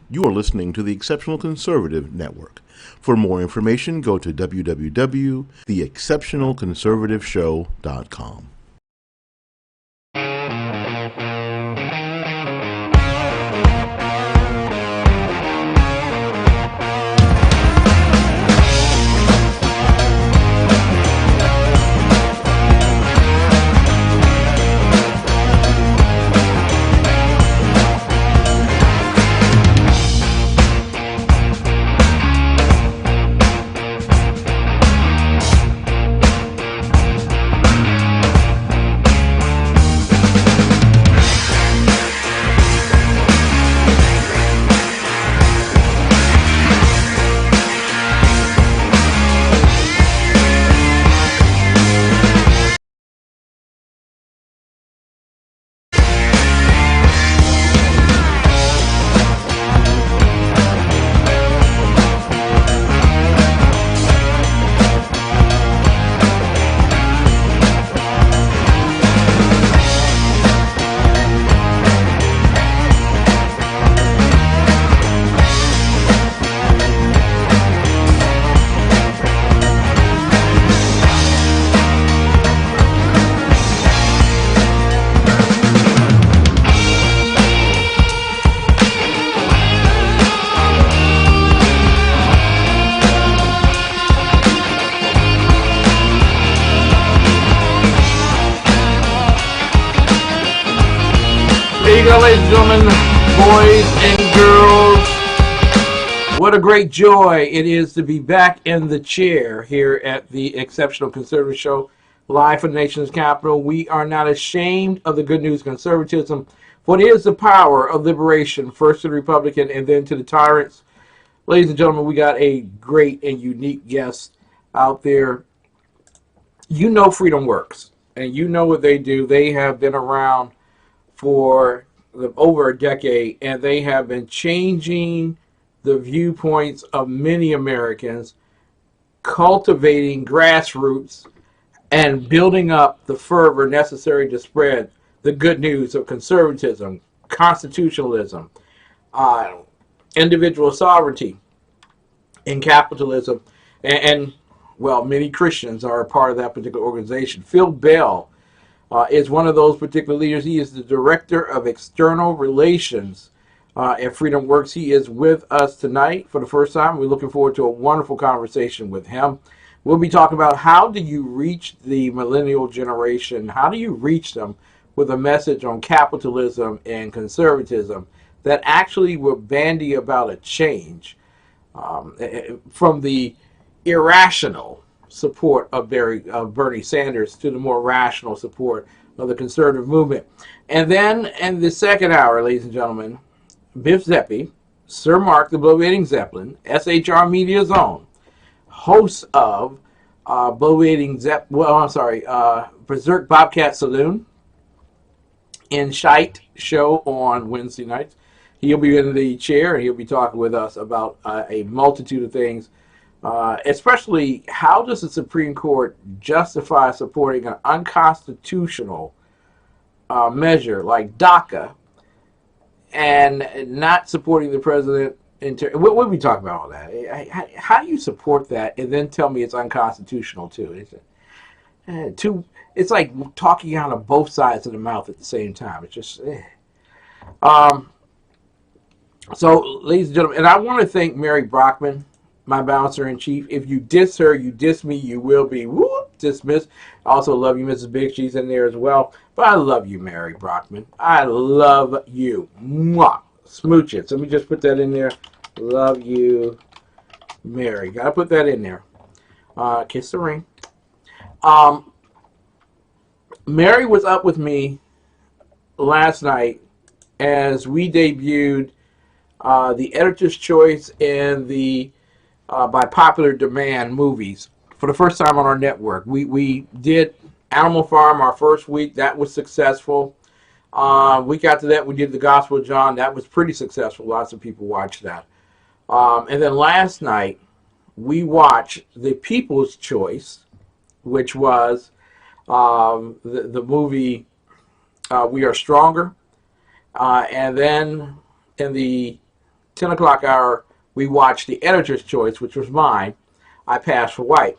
You are listening to the Exceptional Conservative Network. For more information, go to www.theexceptionalconservativeshow.com. There you go, ladies and gentlemen, boys and girls. What a great joy it is to be back in the chair here at the Exceptional Conservative Show, live from the nation's capital. We are not ashamed of the good news conservatism, for it is the power of liberation, first to the Republican and then to the tyrants. Ladies and gentlemen, we got a great and unique guest out there. You know FreedomWorks, and you know what they do. They have been around for over a decade, and they have been changing the viewpoints of many Americans, cultivating grassroots and building up the fervor necessary to spread the good news of conservatism, constitutionalism, individual sovereignty, and capitalism. And well, many Christians are a part of that particular organization. Phil Bell is one of those particular leaders. He is the Director of External Relations at FreedomWorks. He is with us tonight for the first time. We're looking forward to a wonderful conversation with him. We'll be talking about how do you reach the millennial generation? How do you reach them with a message on capitalism and conservatism that actually will bandy about a change from the irrational support of Bernie Sanders to the more rational support of the conservative movement. And then in the second hour, ladies and gentlemen, Biff Zeppe, Sir Mark the Bloviating Zeppelin, SHR Media's own, host of Berserk Bobcat Saloon in Shite show on Wednesday nights. He'll be in the chair and he'll be talking with us about a multitude of things. Especially, how does the Supreme Court justify supporting an unconstitutional measure like DACA and not supporting the president? We'll be talking about all that. How do you support that and then tell me it's unconstitutional too? It's like talking out of both sides of the mouth at the same time. It's just... So, ladies and gentlemen, and I want to thank Mary Brockman, my bouncer in chief. If you diss her, you diss me, you will be dismissed. I also love you, Mrs. Big. She's in there as well. But I love you, Mary Brockman. I love you. Mwah. Smooch it. So let me just put that in there. Love you, Mary. Gotta put that in there. Kiss the ring. Mary was up with me last night as we debuted the Editor's Choice and the by popular demand movies for the first time on our network. We did Animal Farm our first week. That was successful. Week after that, we did The Gospel of John. That was pretty successful. Lots of people watched that. And then last night, we watched The People's Choice, which was the movie We Are Stronger. And then in the 10 o'clock hour, we watched The Editor's Choice, which was mine. I passed for white.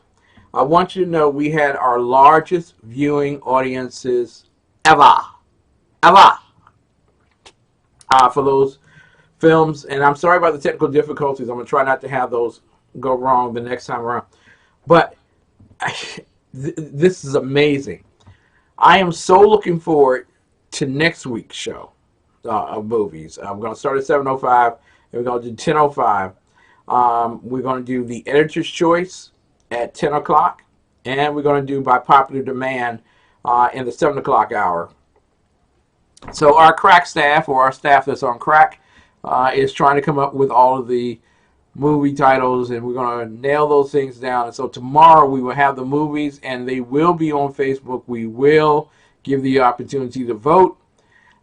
I want you to know we had our largest viewing audiences ever for those films. And I'm sorry about the technical difficulties. I'm going to try not to have those go wrong the next time around. But this is amazing. I am so looking forward to next week's show of movies. I'm going to start at 7:05, and we're going to do 10:05. We're going to do The Editor's Choice at 10 o'clock, and we're going to do By Popular Demand in the 7 o'clock hour. So our crack staff, or our staff that's on crack, is trying to come up with all of the movie titles, and we're going to nail those things down. And so tomorrow we will have the movies, and they will be on Facebook. We will give the opportunity to vote.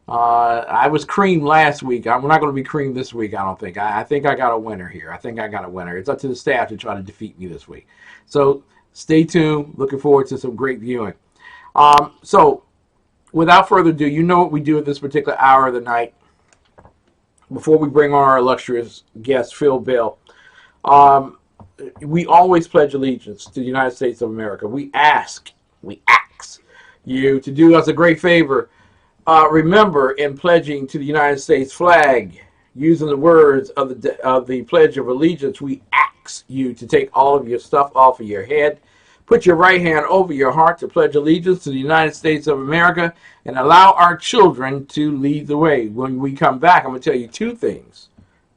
I was creamed last week. I'm not going to be creamed this week, I don't think. I think I got a winner here. I think I got a winner. It's up to the staff to try to defeat me this week. So stay tuned. Looking forward to some great viewing. So without further ado, you know what we do at this particular hour of the night. Before we bring on our illustrious guest, Phil Bell, we always pledge allegiance to the United States of America. We ask you to do us a great favor. Remember, in pledging to the United States flag, using the words of the Pledge of Allegiance, we ask you to take all of your stuff off of your head. Put your right hand over your heart to pledge allegiance to the United States of America, and allow our children to lead the way. When we come back, I'm going to tell you two things.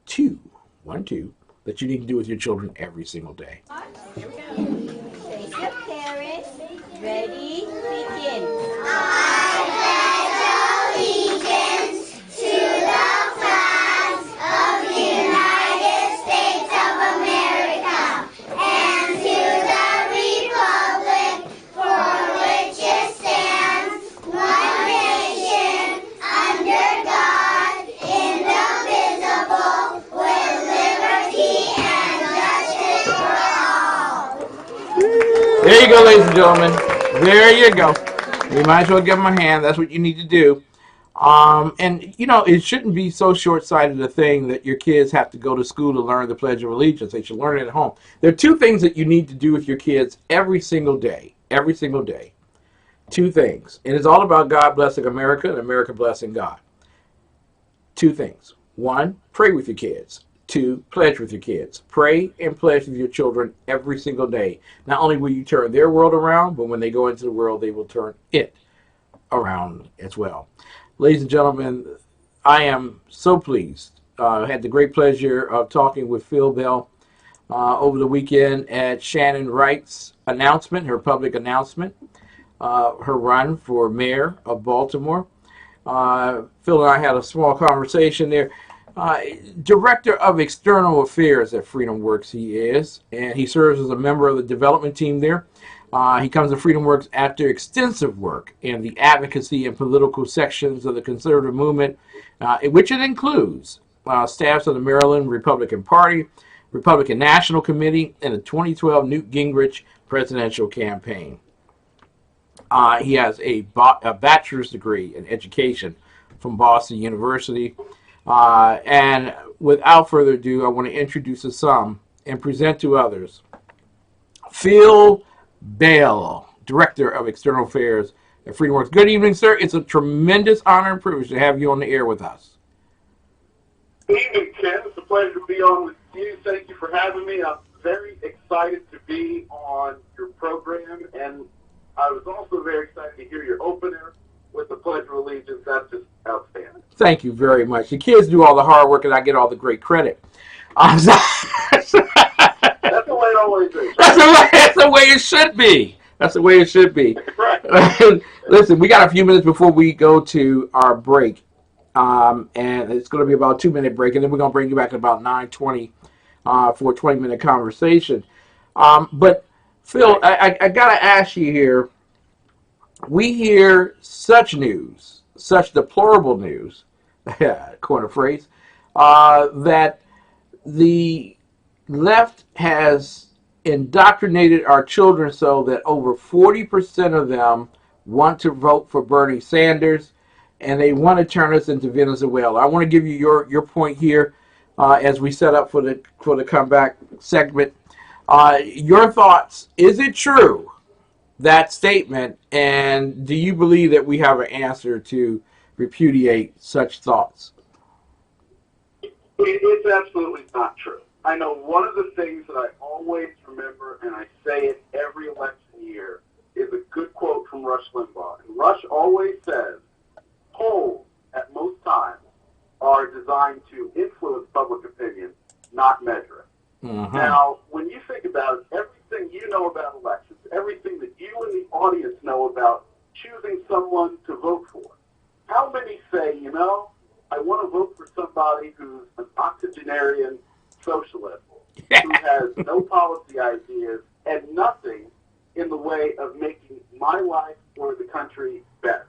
Two that you need to do with your children every single day. Here we go. Face your parents. Ready, begin. Allegiance to the flag of the United States of America and to the republic for which it stands, one nation, under God, indivisible, with liberty and justice for all. There you go, ladies and gentlemen. There you go. You might as well give them a hand. That's what you need to do. And, you know, it shouldn't be so short-sighted a thing that your kids have to go to school to learn the Pledge of Allegiance. They should learn it at home. There are two things that you need to do with your kids every single day. Every single day. Two things. And it's all about God blessing America and America blessing God. Two things. One, pray with your kids. Two, pledge with your kids. Pray and pledge with your children every single day. Not only will you turn their world around, but when they go into the world, they will turn it around as well. Ladies and gentlemen, I am so pleased. I had the great pleasure of talking with Phil Bell over the weekend at Shannon Wright's announcement, her public announcement, her run for mayor of Baltimore. Phil and I had a small conversation there. Director of External Affairs at FreedomWorks he is, and he serves as a member of the development team there. He comes to FreedomWorks after extensive work in the advocacy and political sections of the conservative movement, which it includes staffs of the Maryland Republican Party, Republican National Committee, and the 2012 Newt Gingrich presidential campaign. He has a bachelor's degree in education from Boston University. And without further ado, I want to introduce to some and present to others Phil Bell, Director of External Affairs at FreedomWorks. Good evening, sir. It's a tremendous honor and privilege to have you on the air with us. Good evening, Ken. It's a pleasure to be on with you. Thank you for having me. I'm very excited to be on your program, and I was also very excited to hear your opener with the Pledge of Allegiance. That's just outstanding. Thank you very much. The kids do all the hard work, and I get all the great credit. That's the way it always is. That's the way it should be. That's the way it should be. Right. Listen, we got a few minutes before we go to our break, and it's going to be about a 2-minute break, and then we're going to bring you back at about 9:20 for a 20-minute conversation. But Phil, I got to ask you here. We hear such news, such deplorable news, corner phrase, that the left has indoctrinated our children so that over 40% of them want to vote for Bernie Sanders, and they want to turn us into Venezuela. I want to give you your point here. as we set up for the comeback segment. Your thoughts? Is it true, that statement, and do you believe that we have an answer to repudiate such thoughts? It's absolutely not true. I know one of the things that I always remember, and I say it every election year, is a good quote from Rush Limbaugh. And Rush always says, polls at most times are designed to influence public opinion, not measure it. Now, when you think about it, everything you know about elections, everything that you and the audience know about choosing someone to vote for, how many say, you know, I want to vote for somebody who's an octogenarian socialist, who has no policy ideas and nothing in the way of making my life or the country better?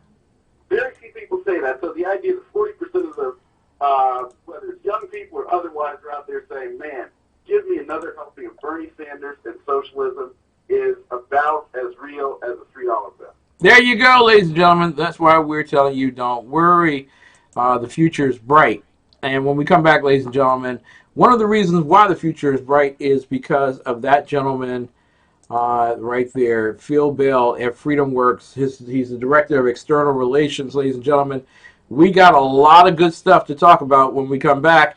Very few people say that. So the idea that 40% of the, whether it's young people or otherwise, are out there saying, man, give me another helping of Bernie Sanders and socialism, is about as real as a $3 bill. There you go, ladies and gentlemen. That's why we're telling you, don't worry. The future is bright. And when we come back, ladies and gentlemen, one of the reasons why the future is bright is because of that gentleman right there, Phil Bell at FreedomWorks. He's the director of external relations, ladies and gentlemen. We got a lot of good stuff to talk about when we come back.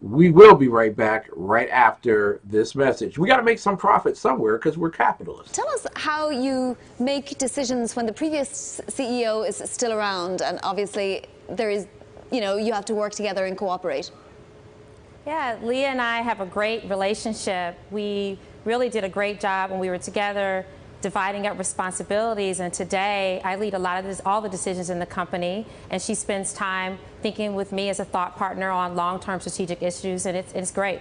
We will be right back right after this message. We got to make some profit somewhere because we're capitalists. Tell us how you make decisions when the previous CEO is still around, and obviously there is, you know, you have to work together and cooperate. Yeah, Leah and I have a great relationship. We really did a great job when we were together, dividing up responsibilities, and today I lead a lot of all the decisions in the company, and she spends time thinking with me as a thought partner on long-term strategic issues, and it's great.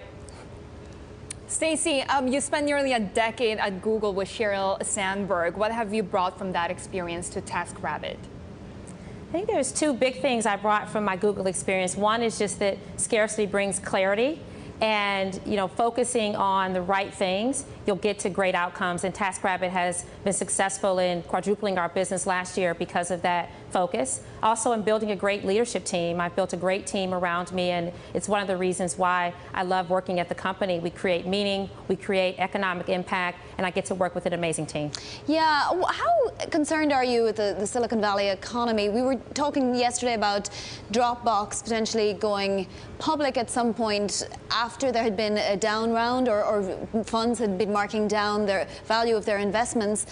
Stacey, you spent nearly a decade at Google with Sheryl Sandberg. What have you brought from that experience to TaskRabbit? I think there's two big things I brought from my Google experience. One is just that scarcity brings clarity. And, you know, focusing on the right things, you'll get to great outcomes. And TaskRabbit has been successful in quadrupling our business last year because of that focus. Also, in building a great leadership team. I've built a great team around me, and it's one of the reasons why I love working at the company. We create meaning, we create economic impact, and I get to work with an amazing team. Yeah, how concerned are you with the Silicon Valley economy? We were talking yesterday about Dropbox potentially going public at some point after there had been a down round, or funds had been marking down their value of their investments,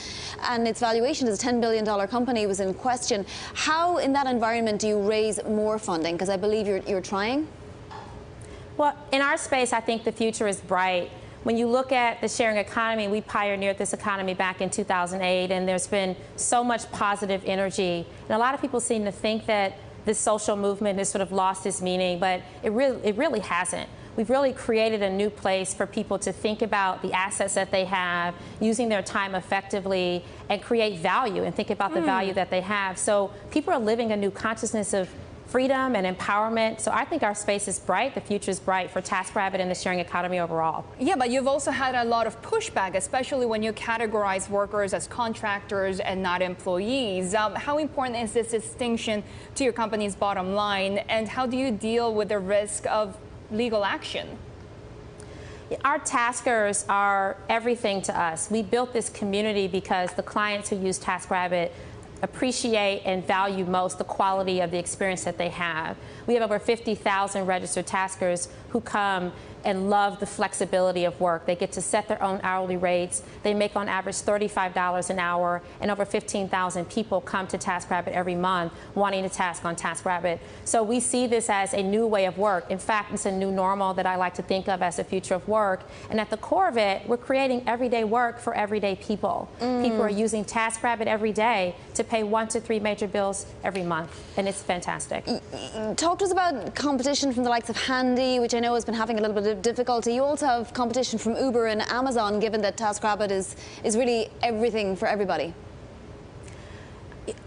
and its valuation as a $10 billion company was in question. How, in that environment, do you raise more funding? Because I believe you're trying. Well, in our space, I think the future is bright. When you look at the sharing economy, we pioneered this economy back in 2008, and there's been so much positive energy. And a lot of people seem to think that this social movement has sort of lost its meaning, but it really hasn't. We've really created a new place for people to think about the assets that they have, using their time effectively, and create value and think about the value that they have. So people are living a new consciousness of freedom and empowerment. So I think our space is bright. The future is bright for TaskRabbit and the sharing economy overall. Yeah, but you've also had a lot of pushback, especially when you categorize workers as contractors and not employees. How important is this distinction to your company's bottom line, and how do you deal with the risk of legal action? Our taskers are everything to us. We built this community because the clients who use TaskRabbit appreciate and value most the quality of the experience that they have. We have over 50,000 registered taskers who come and love the flexibility of work. They get to set their own hourly rates. They make on average $35 an hour, and over 15,000 people come to TaskRabbit every month wanting to task on TaskRabbit. So we see this as a new way of work. In fact, it's a new normal that I like to think of as the future of work. And at the core of it, we're creating everyday work for everyday people. People are using TaskRabbit every day to pay 1 to 3 major bills every month, and it's fantastic. Talk to us about competition from the likes of Handy, which I know has been having a little bit of difficulty. You also have competition from Uber and Amazon, given that TaskRabbit is really everything for everybody.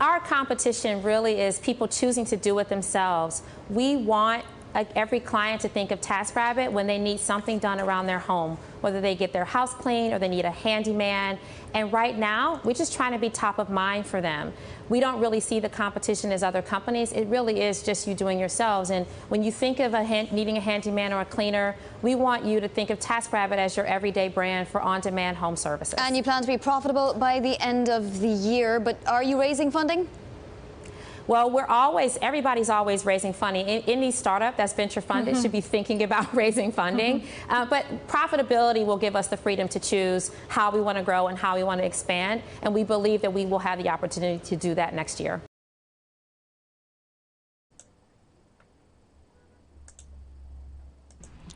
Our competition really is people choosing to do it themselves. We want every client to think of TaskRabbit when they need something done around their home, whether they get their house cleaned or they need a handyman. And right now, we're just trying to be top of mind for them. We don't really see the competition as other companies. It really is just you doing yourselves. And when you think of needing a handyman or a cleaner, we want you to think of TaskRabbit as your everyday brand for on-demand home services. And you plan to be profitable by the end of the year, but are you raising funding? Well, everybody's always raising funding. Any startup that's venture funded should be thinking about raising funding. But profitability will give us the freedom to choose how we want to grow and how we want to expand. And we believe that we will have the opportunity to do that next year.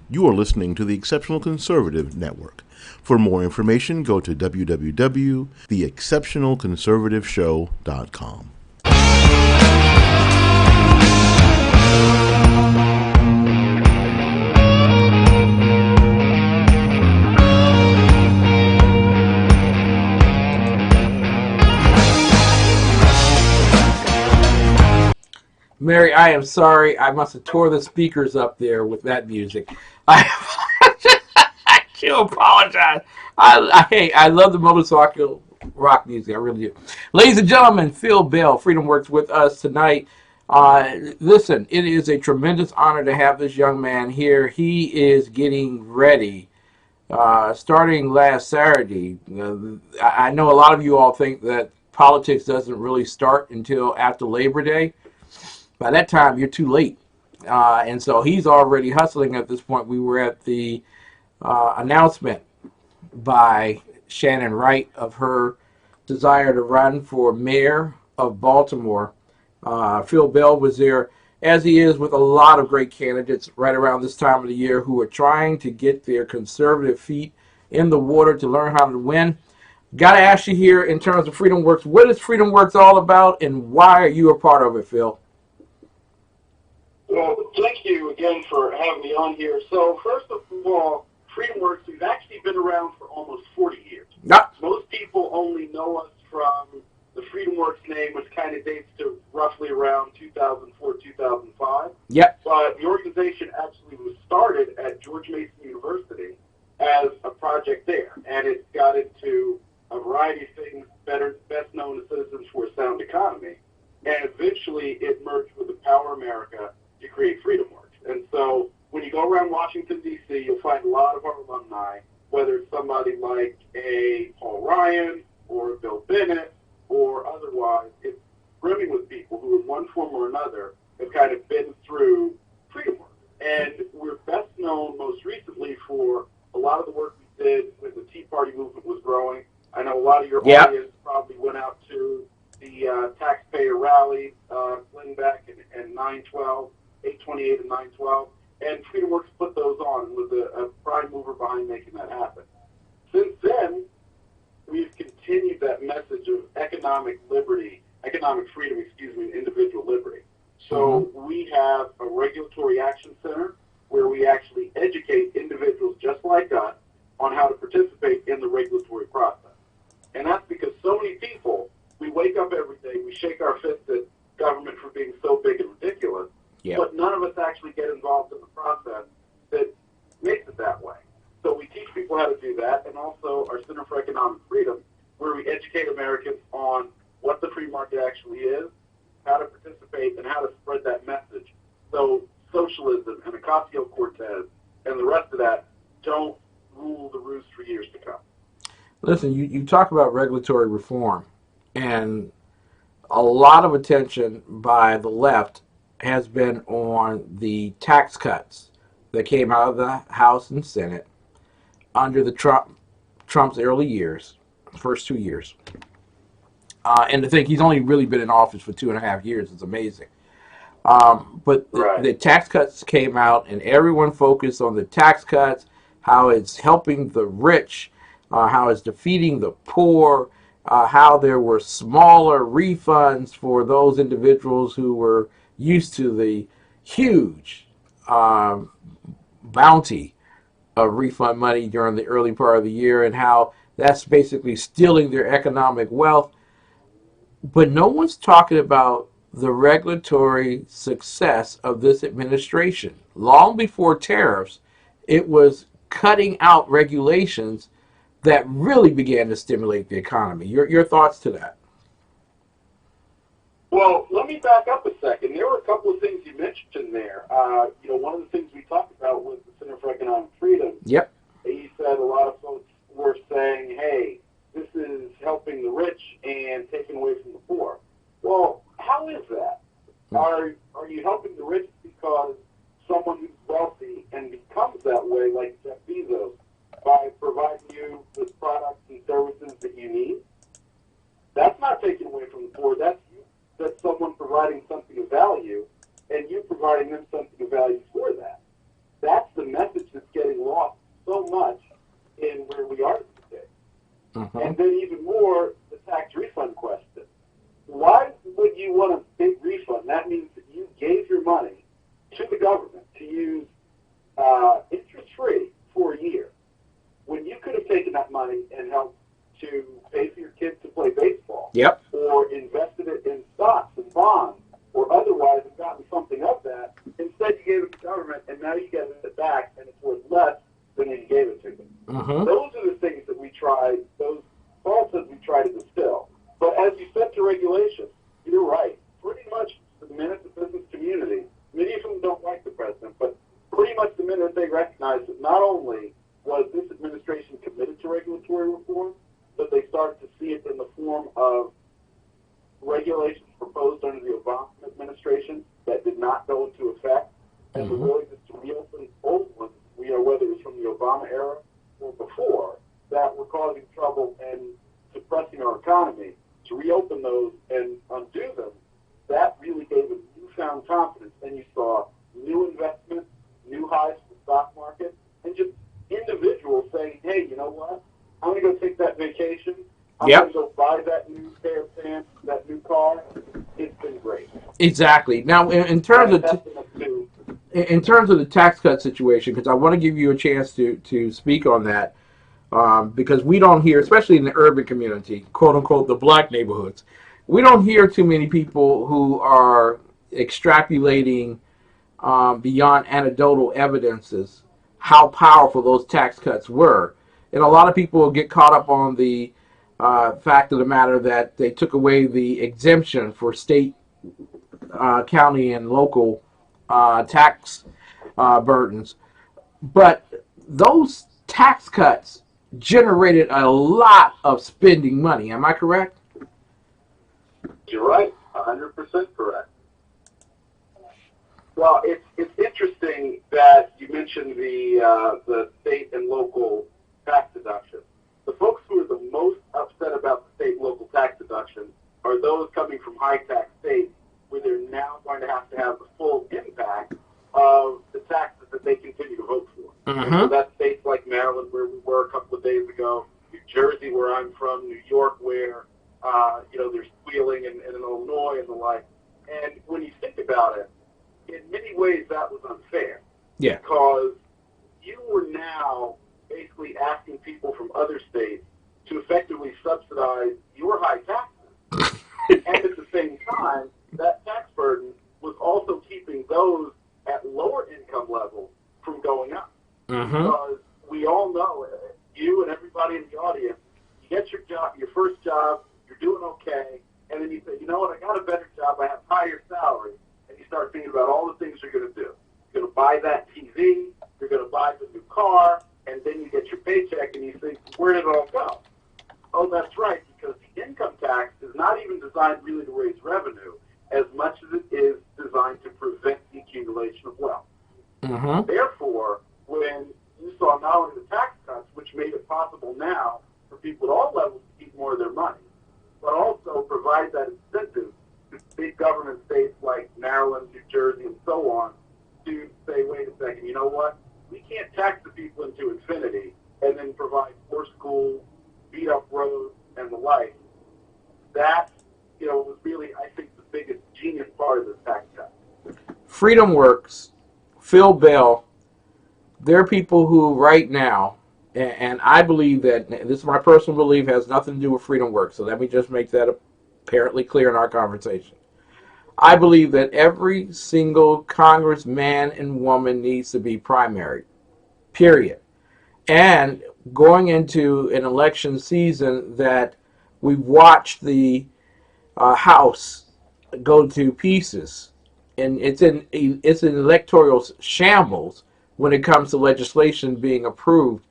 You are listening to the Exceptional Conservative Network. For more information, go to www.theexceptionalconservativeshow.com. Mary, I am sorry. I must have tore the speakers up there with that music. I do apologize. I love the motorcycle rock music. I really do. Ladies and gentlemen, Phil Bell, FreedomWorks, with us tonight. Listen, it is a tremendous honor to have this young man here. He is getting ready. Starting last Saturday, I know a lot of you all think that politics doesn't really start until after Labor Day. By that time, you're too late. And so he's already hustling at this point. We were at the announcement by Shannon Wright of her desire to run for mayor of Baltimore. Phil Bell was there, as he is with a lot of great candidates right around this time of the year who are trying to get their conservative feet in the water to learn how to win. Got to ask you here in terms of FreedomWorks, what is FreedomWorks all about and why are you a part of it, Phil? Well, thank you again for having me on here. So first of all, FreedomWorks, we've actually been around for almost 40 years. Yep. Most people only know us from the FreedomWorks name, which kind of dates to roughly around 2004, 2005. Yep. But the organization actually was started at George Mason University as a project there, and it got into a variety of things, best known as Citizens for a Sound Economy, and eventually it merged with Empower America to create FreedomWorks. And so when you go around Washington, D.C., you'll find a lot of our alumni, whether it's somebody like a Paul Ryan or a Bill Bennett or otherwise. It's brimming with people who in one form or another have kind of been through FreedomWorks. And we're best known most recently for a lot of the work we did when the Tea Party movement was growing. I know a lot of your audience probably went out to the taxpayer rally, Lindbeck and 9/12. 8/28 and 9/12, and FreedomWorks put those on and was a prime mover behind making that happen. Since then, we've continued that message of economic freedom, and individual liberty. So we have a regulatory action center where we actually educate individuals just like us on how to participate in the regulatory process. And that's because so many people, we wake up every day, we shake our fists at government for being so big and ridiculous, but none of us actually get involved in the process that makes it that way. So we teach people how to do that, and also our Center for Economic Freedom, where we educate Americans on what the free market actually is, how to participate, and how to spread that message. So socialism and Ocasio-Cortez and the rest of that don't rule the roost for years to come. Listen, you talk about regulatory reform, and a lot of attention by the left has been on the tax cuts that came out of the House and Senate under the Trump's early years, first 2 years. And to think he's only really been in office for 2.5 years is amazing. But the tax cuts came out, and everyone focused on the tax cuts, how it's helping the rich, how it's defeating the poor, how there were smaller refunds for those individuals who were used to the huge bounty of refund money during the early part of the year, and how that's basically stealing their economic wealth. But no one's talking about the regulatory success of this administration. Long before tariffs, it was cutting out regulations that really began to stimulate the economy. Your thoughts to that? Well, let me back up a second. There were a couple of things you mentioned there. One of the things we talked about was the Center for Economic Freedom. Yep. You said a lot of folks were saying, hey, this is helping the rich and taking away from the poor. Well, how is that? Are you helping the rich because someone who's wealthy and becomes that way, like Jeff Bezos, by providing you with products and services that you need? That's not taken away from the poor. That's someone providing something of value, and you providing them something of value for that. That's the message that's getting lost so much in where we are today. Mm-hmm. And then even more, the tax refund question. Why would you want a big refund? That means that you gave your money to the government to use interest-free for a year, when you could have taken that money and helped to pay for your kids to play baseball. Yep. Or invested it in stocks and bonds, or otherwise have gotten something of that. Instead, you gave it to the government, and now you get it back, and it's worth less than when you gave it to them. Mm-hmm. Those are the things that we try, those falsehoods we try to distill. But as you said to regulation, you're right. Pretty much the minute the business community, many of them don't like the president, but pretty much the minute they recognize that not only was this administration committed to regulatory reform, but they started to see it in the form of regulations proposed under the Obama administration that did not go into effect, and the willingness to reopen old ones, whether it was from the Obama era or before, that were causing trouble and suppressing our economy, to reopen those and undo them, that really gave them newfound confidence. And you saw new investment, new highs for the stock market, and just individuals saying, hey, you know what? I'm going to go take that vacation. I'm going to go buy that new pair of pants, that new car. It's been great. Exactly. Now, in terms of the tax cut situation, because I want to give you a chance to speak on that, because we don't hear, especially in the urban community, quote unquote, the black neighborhoods, we don't hear too many people who are extrapolating beyond anecdotal evidences how powerful those tax cuts were. And a lot of people get caught up on the fact of the matter that they took away the exemption for state, county, and local tax burdens. But those tax cuts generated a lot of spending money. Am I correct? You're right, 100% correct. Well, it's interesting that you mentioned the state and local tax deduction. The folks who are the most upset about the state and local tax deduction are those coming from high tax states, where they're now going to have the full impact of the taxes that they continue to vote for. Mm-hmm. And so that's states like Maryland, where we were a couple of days ago, New Jersey, where I'm from, New York, where there's squealing, and in Illinois and the like. And when you think about it, in many ways that was unfair. Yeah. Because you were now basically asking people from other states to effectively subsidize your high taxes. And at the same time, that tax burden was also keeping those at lower income levels from going up. Mm-hmm. Because we all know, you and everybody in the audience, you get your job, your first job, you're doing okay, and then you say, you know what, I got a better job, I have higher salary, and you start thinking about all the things you're going to do. You're going to buy that TV, you're going to buy the new car, and then you get your paycheck and you think, where did it all go? Oh, that's right, because the income tax is not even designed really to raise revenue as much as it is designed to prevent the accumulation of wealth. Mm-hmm. Therefore, when you saw not only the tax cuts, which made it possible now for people at all levels to keep more of their money, but also provide that incentive to big government states like Maryland, New Jersey, and so on to say, wait a second, you know what? We can't tax the people into infinity and then provide poor schools, beat up roads, and the like. That, was really, I think, the biggest genius part of this tax cut. FreedomWorks, Phil Bell, they're people who right now, and I believe that, this is my personal belief, has nothing to do with FreedomWorks, so let me just make that apparently clear in our conversation. I believe that every single congressman and woman needs to be primary, period. And going into an election season that we've watched the House go to pieces, and it's an electoral shambles when it comes to legislation being approved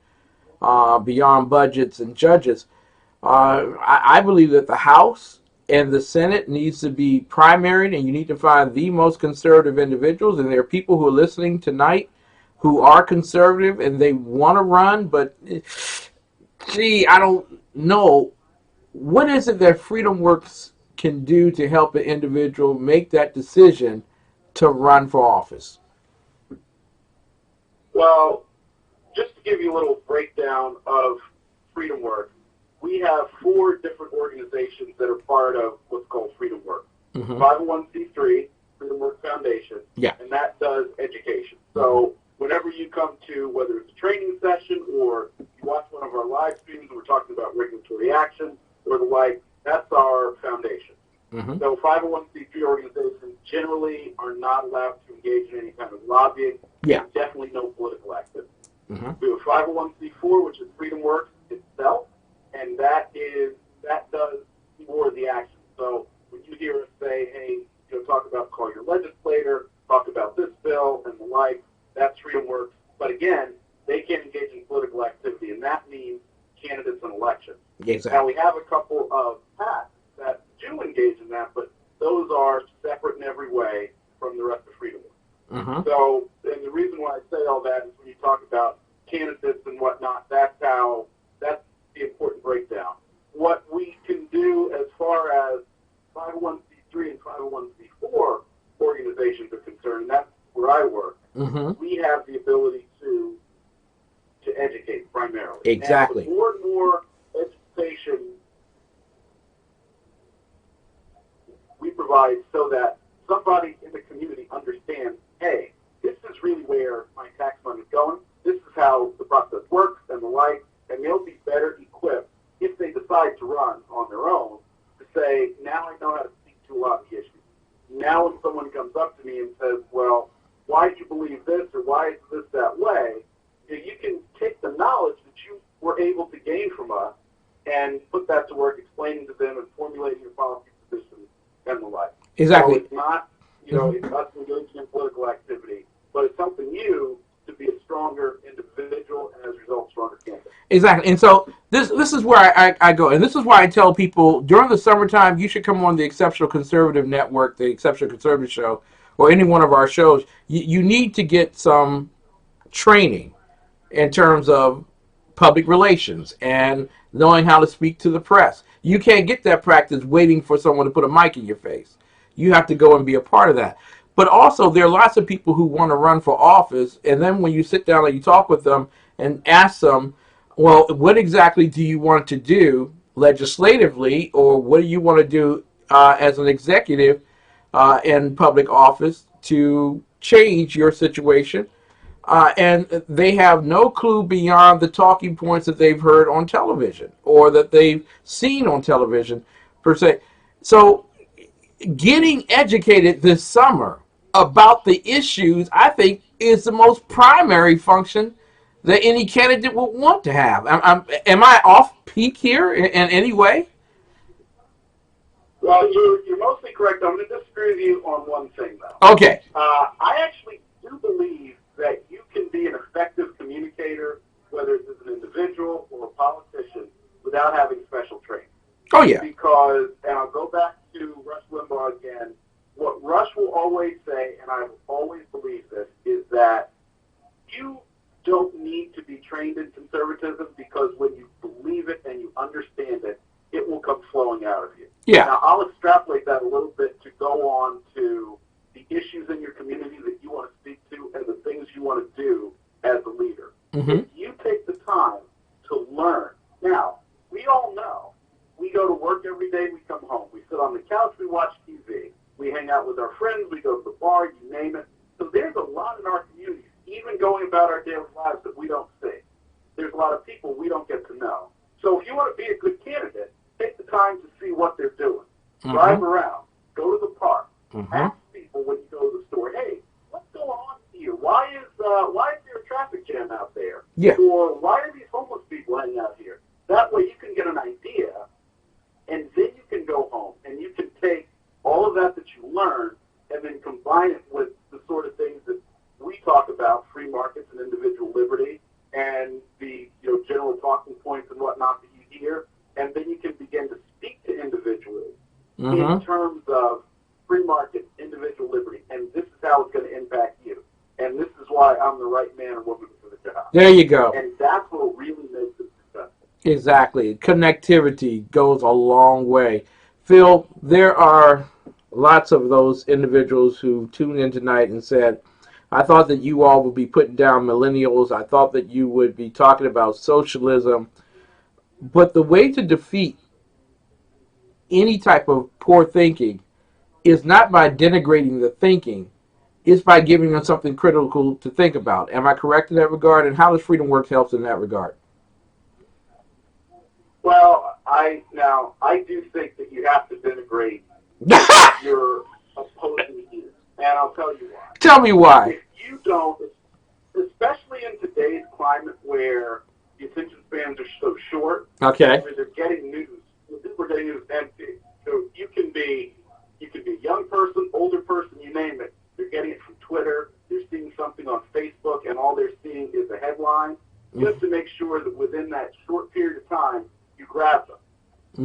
beyond budgets and judges. I believe that the House and the Senate needs to be primaried, and you need to find the most conservative individuals. And there are people who are listening tonight who are conservative and they want to run, but gee, I don't know. What is it that FreedomWorks can do to help an individual make that decision to run for office? Well, just to give you a little breakdown of FreedomWorks, we have 4 different organizations that are part of what's called FreedomWorks. 501c3, FreedomWorks Foundation, and that does education. So whenever you come to, whether it's a training session or you watch one of our live streams and we're talking about regulatory action or the like, that's our foundation. So 501c3 organizations generally are not allowed to engage in any kind of lobbying. Definitely no political activity. We have a 501c4, which is FreedomWorks itself, and that does more of the action. So when you hear us say, hey, talk about call your legislator, talk about this bill and the like, that's FreedomWorks. But again, they can't engage in political activity, and that means candidates and elections. Now we have a couple of PACs that do engage in that, but those are separate in every way from the rest of FreedomWorks. So, and the reason why I say all that is when you talk about candidates and whatnot, that's the important breakdown. What we can do as far as 501c3 and 501c4 organizations are concerned, and that's where I work, we have the ability to educate primarily. Exactly. And more and more education we provide so that somebody in the community understands, hey, this is really where my tax money is going. This is how the process works and the like, and they'll be better equipped if they decide to run on their own to say, now I know how to speak to a lot of the issues. Now when someone comes up to me and says, well, why do you believe this or why is this that way, you can take the knowledge that you were able to gain from us and put that to work explaining to them and formulating your policy positions and the like. Exactly. So it's not, it's us engaging in political activity, but it's helping you to be a stronger individual and as a result, stronger candidate. Exactly. And so this is where I go. And this is why I tell people during the summertime, you should come on the Exceptional Conservative Network, the Exceptional Conservative Show, or any one of our shows. You need to get some training in terms of public relations and knowing how to speak to the press. You can't get that practice waiting for someone to put a mic in your face. You have to go and be a part of that. But also, there are lots of people who want to run for office, and then when you sit down and you talk with them and ask them, well, what exactly do you want to do legislatively, or what do you want to do as an executive in public office to change your situation? And they have no clue beyond the talking points that they've heard on television or that they've seen on television, per se. So getting educated this summer about the issues, I think, is the most primary function that any candidate would want to have. Am I off peak here in any way? Well, you're mostly correct. I'm going to disagree with you on one thing, though. Okay. I actually do believe that you can be an effective communicator, whether it's as an individual or a politician, without having special training. Oh, yeah. Because, and I'll go back to Rush Limbaugh again, what Rush will always say, and I will always believe this, is that you don't need to be trained in conservatism because when you believe it and you understand it, it will come flowing out of you. Yeah. Now, I'll extrapolate that a little bit to go on to the issues in your community that you want to speak to and the things you want to do as a leader. If you take the time to learn. Now, we all know we go to work every day, we come home. We sit on the couch, we watch TV. We hang out with our friends, we go to the bar, you name it. So there's a lot in our communities, even going about our daily lives, that we don't see. There's a lot of people we don't get to know. So if you want to be a good candidate, take the time to see what they're doing. Drive around. Go to the park. Ask people when you go to the store, hey, what's going on here? Why is there a traffic jam out there? Yeah. Or why are these homeless people hanging out here? That way you can get an idea, and then you can go home and you can take all of that you learn and then combine it with the sort of things that we talk about, free markets and individual liberty, and the general talking points and whatnot that you hear, and then you can begin to speak to individuals in terms of free market, individual liberty, and this is how it's going to impact you. And this is why I'm the right man or woman for the job. There you go. And that's what really makes it successful. Exactly. Connectivity goes a long way. Phil, there are lots of those individuals who tuned in tonight and said, I thought that you all would be putting down millennials. I thought that you would be talking about socialism. But the way to defeat any type of poor thinking is not by denigrating the thinking. It's by giving them something critical to think about. Am I correct in that regard? And how does FreedomWorks help in that regard? Well, I do think that you have to denigrate your opposing views, and I'll tell you why. Tell me why. If you don't, especially in today's climate where the attention spans are so short, Okay. where they're getting news, people are getting news empty. So you can be a young person, older person, you name it. They're getting it from Twitter. They're seeing something on Facebook, and all they're seeing is a headline. You have to make sure that within that short period of time, you grab them.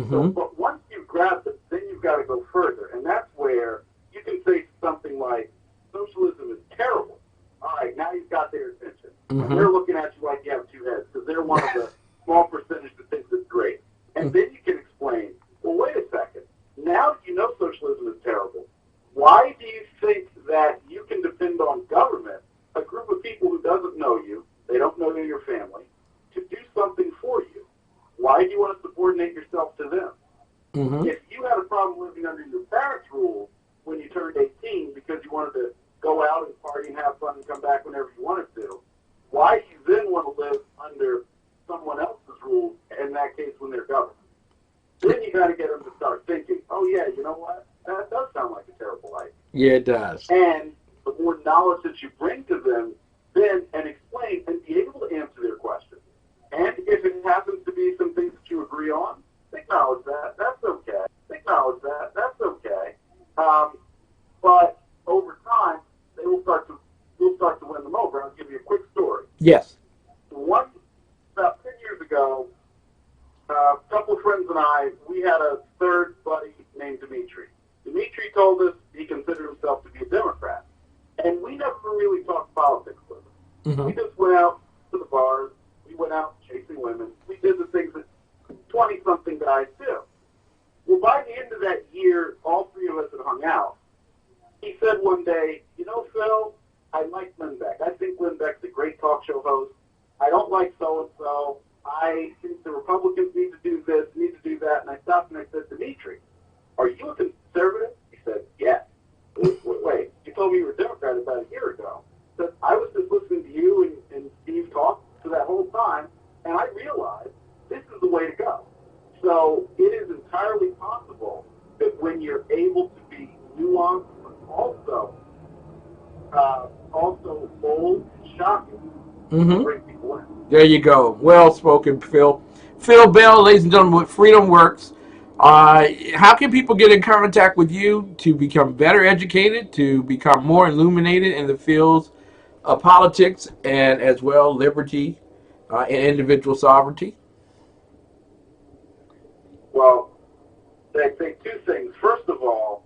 So, but once you grab them, then you've got to go further, and that's where you can say something like, socialism is terrible. All right, now you've got their attention. And they're looking at you like you have two heads, because they're one of the small percentage that thinks it's great. And then you can explain, well, wait a second. Now that you know socialism is terrible, why do you think that you can depend on government, a group of people who doesn't know you, they don't know your family, to do something for you? Why do you want to subordinate yourself to them? If you had a problem living under your parents' rules when you turned 18 because you wanted to go out and party and have fun and come back whenever you wanted to, why do you then want to live under someone else's rules, in that case when they're government? Then you got to get them to start thinking, oh yeah, you know what? That does sound like a terrible life. Yeah, it does. And the more knowledge that you bring to them, then and explain and be able to answer their questions. And if it happens to be some things that you agree on, acknowledge that. That's okay. Acknowledge that. That's okay. But over time, we'll start to win them over. I'll give you a quick story. Yes. About 10 years ago, a couple of friends and I, we had a third buddy named Dimitri. Dimitri told us he considered himself to be a Democrat. And we never really talked politics with him. We just went out to the bars. We went out chasing women. We did the things that 20-something guys do. Well, by the end of that year, all three of us had hung out. He said one day, you know, Phil, I like Lindbeck. I think Lindbeck's a great talk show host. I don't like so-and-so. I think the Republicans need to do this, need to do that. And I stopped and I said, Dimitri, are you a conservative? He said, yes. Wait, you told me you were a Democrat about a year ago. I said, I was just listening to you and Steve talk for that whole time, and I realized this is the way to go. So it is entirely possible that when you're able to be nuanced, but also bold and shocking, bring people in. There you go. Well spoken, Phil. Phil Bell, ladies and gentlemen, with FreedomWorks. How can people get in contact with you to become better educated, to become more illuminated in the fields of politics and as well liberty and individual sovereignty? Well, I'd say two things. First of all,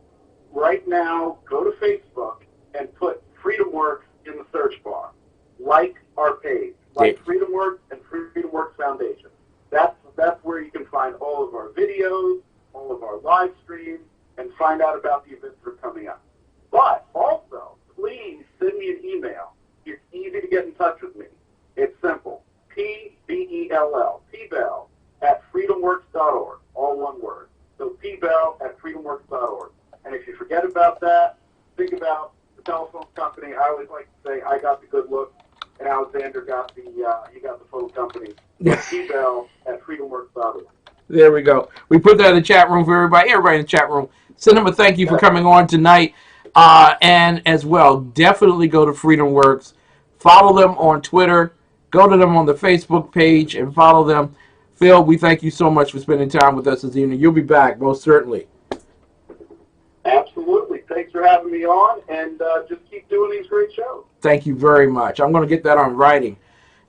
right now, go to Facebook and put FreedomWorks in the search bar. Like our page. Like FreedomWorks and FreedomWorks Foundation. That's where you can find all of our videos, all of our live streams, and find out about the events that are coming up. But also, please send me an email. It's easy to get in touch with me. It's simple. P-B-E-L-L, P-Bell, at freedomworks.org, all one word. So P-Bell at freedomworks.org. And if you forget about that, think about the telephone company. I always like to say I got the good look, and Alexander got the phone company. P-Bell at freedomworks.org. There we go. We put that in the chat room for everybody. Everybody in the chat room, send them a thank you for coming on tonight. And as well, definitely go to FreedomWorks. Follow them on Twitter. Go to them on the Facebook page and follow them. Phil, we thank you so much for spending time with us this evening. You'll be back, most certainly. Absolutely. Thanks for having me on, and just keep doing these great shows. Thank you very much. I'm going to get that on writing.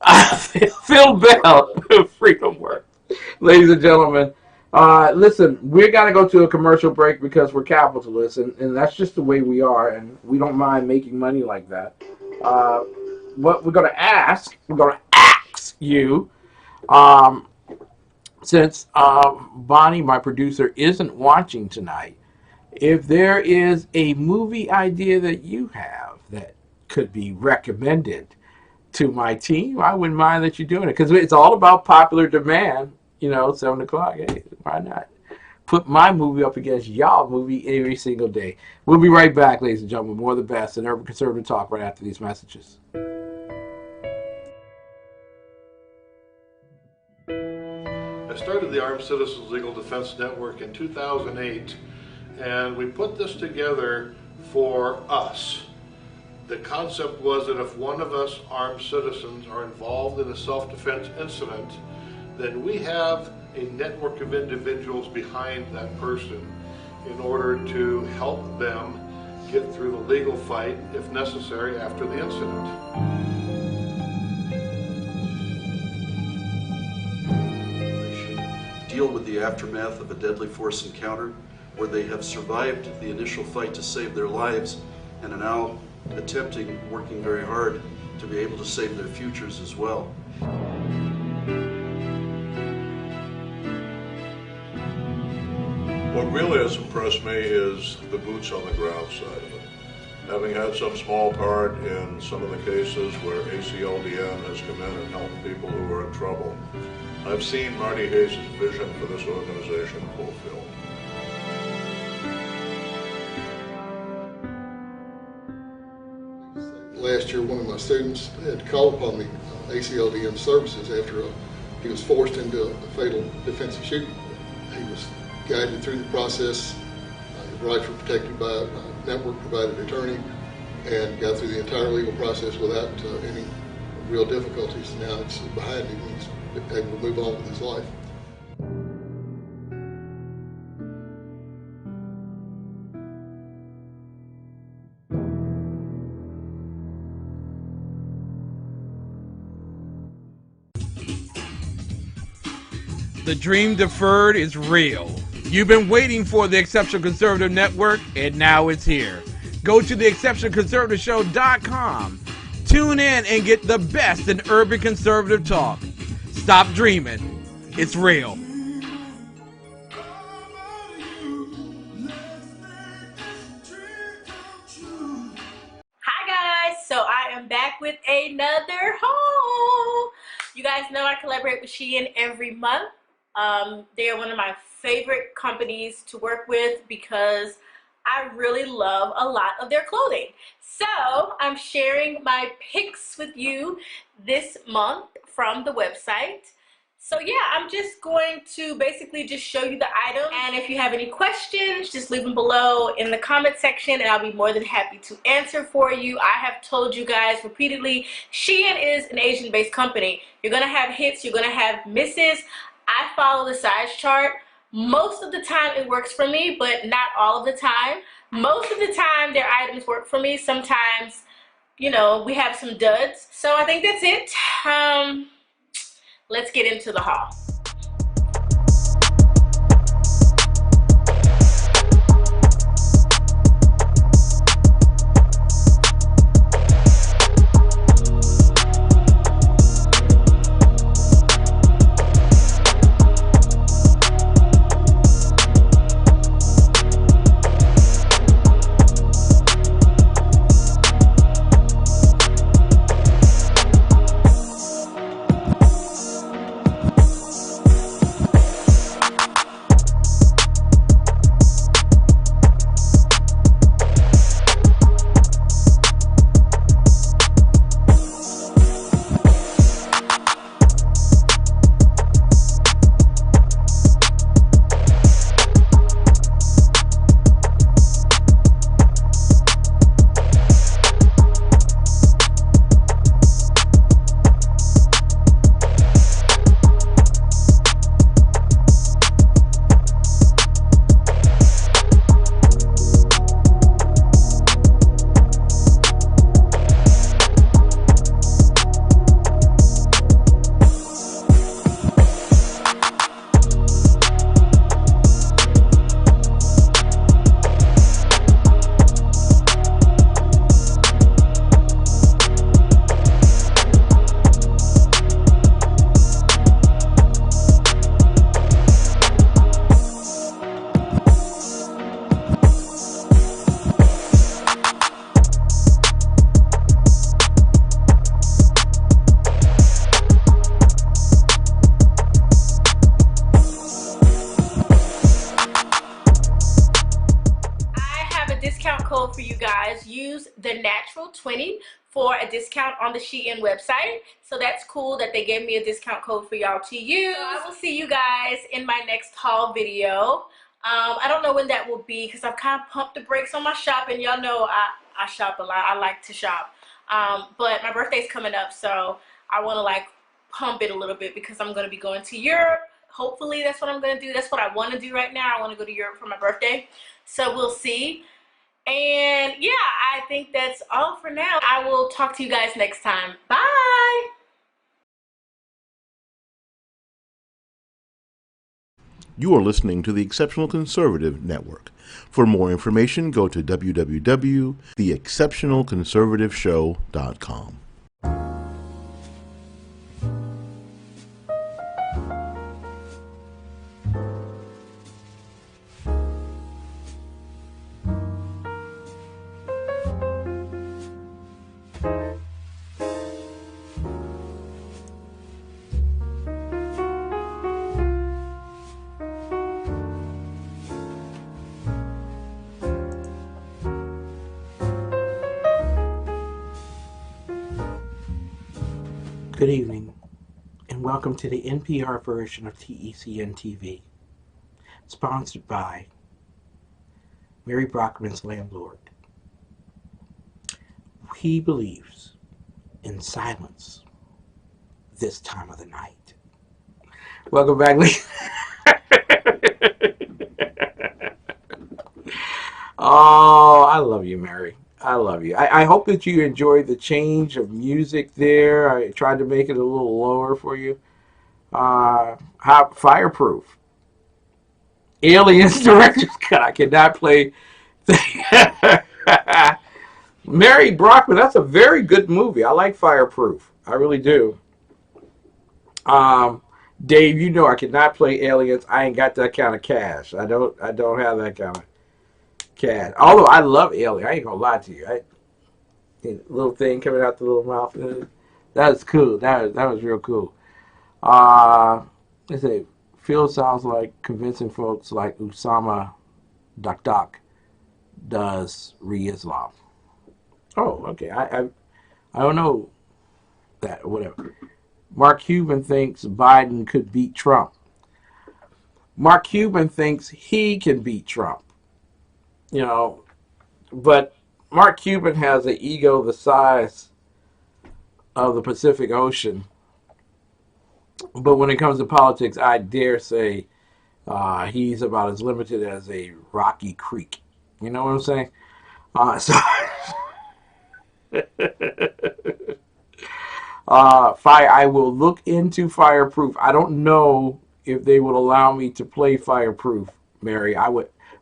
Phil Bell, FreedomWorks. Ladies and gentlemen, listen, we're going to go to a commercial break because we're capitalists, and that's just the way we are, and we don't mind making money like that. What we're going to ask you, since Bonnie, my producer, isn't watching tonight, if there is a movie idea that you have that could be recommended to my team, I wouldn't mind that you're doing it, because it's all about popular demand. 7 o'clock. Hey, why not put my movie up against y'all movie every single day? We'll be right back, ladies and gentlemen. More of the best in urban conservative talk right after these messages. I started the Armed Citizens Legal Defense Network in 2008, and we put this together for us. The concept was that if one of us armed citizens are involved in a self-defense incident, then we have a network of individuals behind that person in order to help them get through the legal fight, if necessary, after the incident. Deal with the aftermath of a deadly force encounter where they have survived the initial fight to save their lives and are now working very hard to be able to save their futures as well. What really has impressed me is the boots on the ground side of it. Having had some small part in some of the cases where ACLDN has come in and helped people who are in trouble, I've seen Marty Hayes' vision for this organization fulfilled. Last year, one of my students had called upon me, ACLDN services, after he was forced into a fatal defensive shooting. He was guided through the process. His rights were protected by a network-provided attorney, and got through the entire legal process without any real difficulties. Now it's behind him. He's able to move on with his life. The dream deferred is real. You've been waiting for the Exceptional Conservative Network, and now it's here. Go to TheExceptionalConservativeShow.com. Tune in and get the best in urban conservative talk. Stop dreaming. It's real. Hi guys, so I am back with another haul. You guys know I collaborate with Shein every month. They are one of my favorite companies to work with because I really love a lot of their clothing. So I'm sharing my picks with you this month from the website. So yeah, I'm just going to basically just show you the items, and if you have any questions, just leave them below in the comment section and I'll be more than happy to answer for you. I have told you guys repeatedly, Shein is an Asian-based company. You're gonna have hits, you're gonna have misses. I follow the size chart. Most of the time it works for me, but not all of the time. Most of the time their items work for me. Sometimes, you know, we have some duds. So I think that's it. Let's get into the haul. use the natural 20 for a discount on the Shein website. So that's cool that they gave me a discount code for y'all to use. So I will see you guys in my next haul video. I don't know when that will be because I've kind of pumped the brakes on my shopping. Y'all know I shop a lot. I like to shop. But my birthday's coming up, so I want to like pump it a little bit because I'm going to be going to Europe. Hopefully that's what I'm going to do. That's what I want to do right now. I want to go to Europe for my birthday. So we'll see. And yeah, I think that's all for now. I will talk to you guys next time. Bye. You are listening to the Exceptional Conservative Network. For more information, go to www.TheExceptionalConservativeshow.com. Good evening, and welcome to the NPR version of TECN TV, sponsored by Mary Brockman's landlord. He believes in silence this time of the night. Welcome back, ladies. Oh, I love you, Mary. I love you. I hope that you enjoyed the change of music there. I tried to make it a little lower for you. How fireproof. Aliens director's cut. I cannot play. Mary Brockman. That's a very good movie. I like Fireproof. I really do. Dave, you know I cannot play Aliens. I ain't got that kind of cash. I don't have that kind of cash. Although I love Alien. I ain't gonna lie to you. The little thing coming out the little mouth. That was cool. That was real cool. Let's say Phil sounds like convincing folks like Usama Dak does re-Islam. Oh, okay. I don't know that. Whatever. Mark Cuban thinks Biden could beat Trump. Mark Cuban thinks he can beat Trump. You know, but Mark Cuban has an ego the size of the Pacific Ocean. But when it comes to politics, I dare say he's about as limited as a rocky creek. You know what I'm saying? I will look into Fireproof. I don't know if they would allow me to play Fireproof, Mary.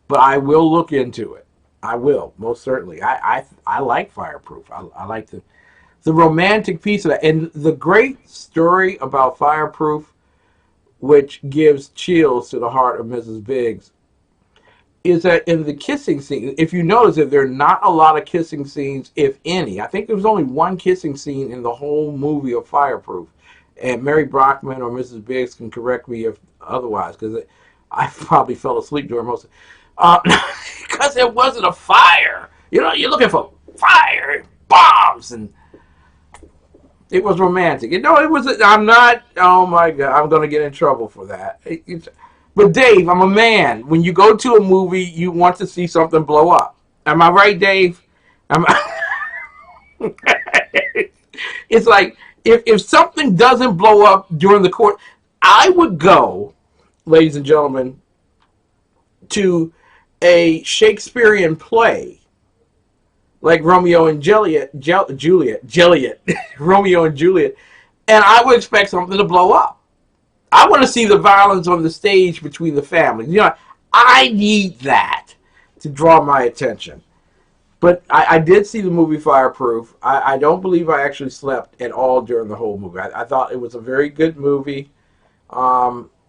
But I will look into it. I will, most certainly. I like Fireproof. I like the romantic piece of that. And the great story about Fireproof, which gives chills to the heart of Mrs. Biggs, is that in the kissing scene, if you notice that there are not a lot of kissing scenes, if any. I think there was only one kissing scene in the whole movie of Fireproof. And Mary Brockman or Mrs. Biggs can correct me if otherwise, because I probably fell asleep during most of it. Because it wasn't a fire. You know, you're looking for fire, bombs, and it was romantic. You know, it was. I'm not. Oh my God, I'm going to get in trouble for that. But Dave, I'm a man. When you go to a movie, you want to see something blow up. Am I right, Dave? It's like if something doesn't blow up during the course, I would go, ladies and gentlemen, to a Shakespearean play like Romeo and Juliet, Romeo and Juliet, and I would expect something to blow up. I want to see the violence on the stage between the families. You know, I need that to draw my attention. But I did see the movie Fireproof. I don't believe I actually slept at all during the whole movie. I thought it was a very good movie.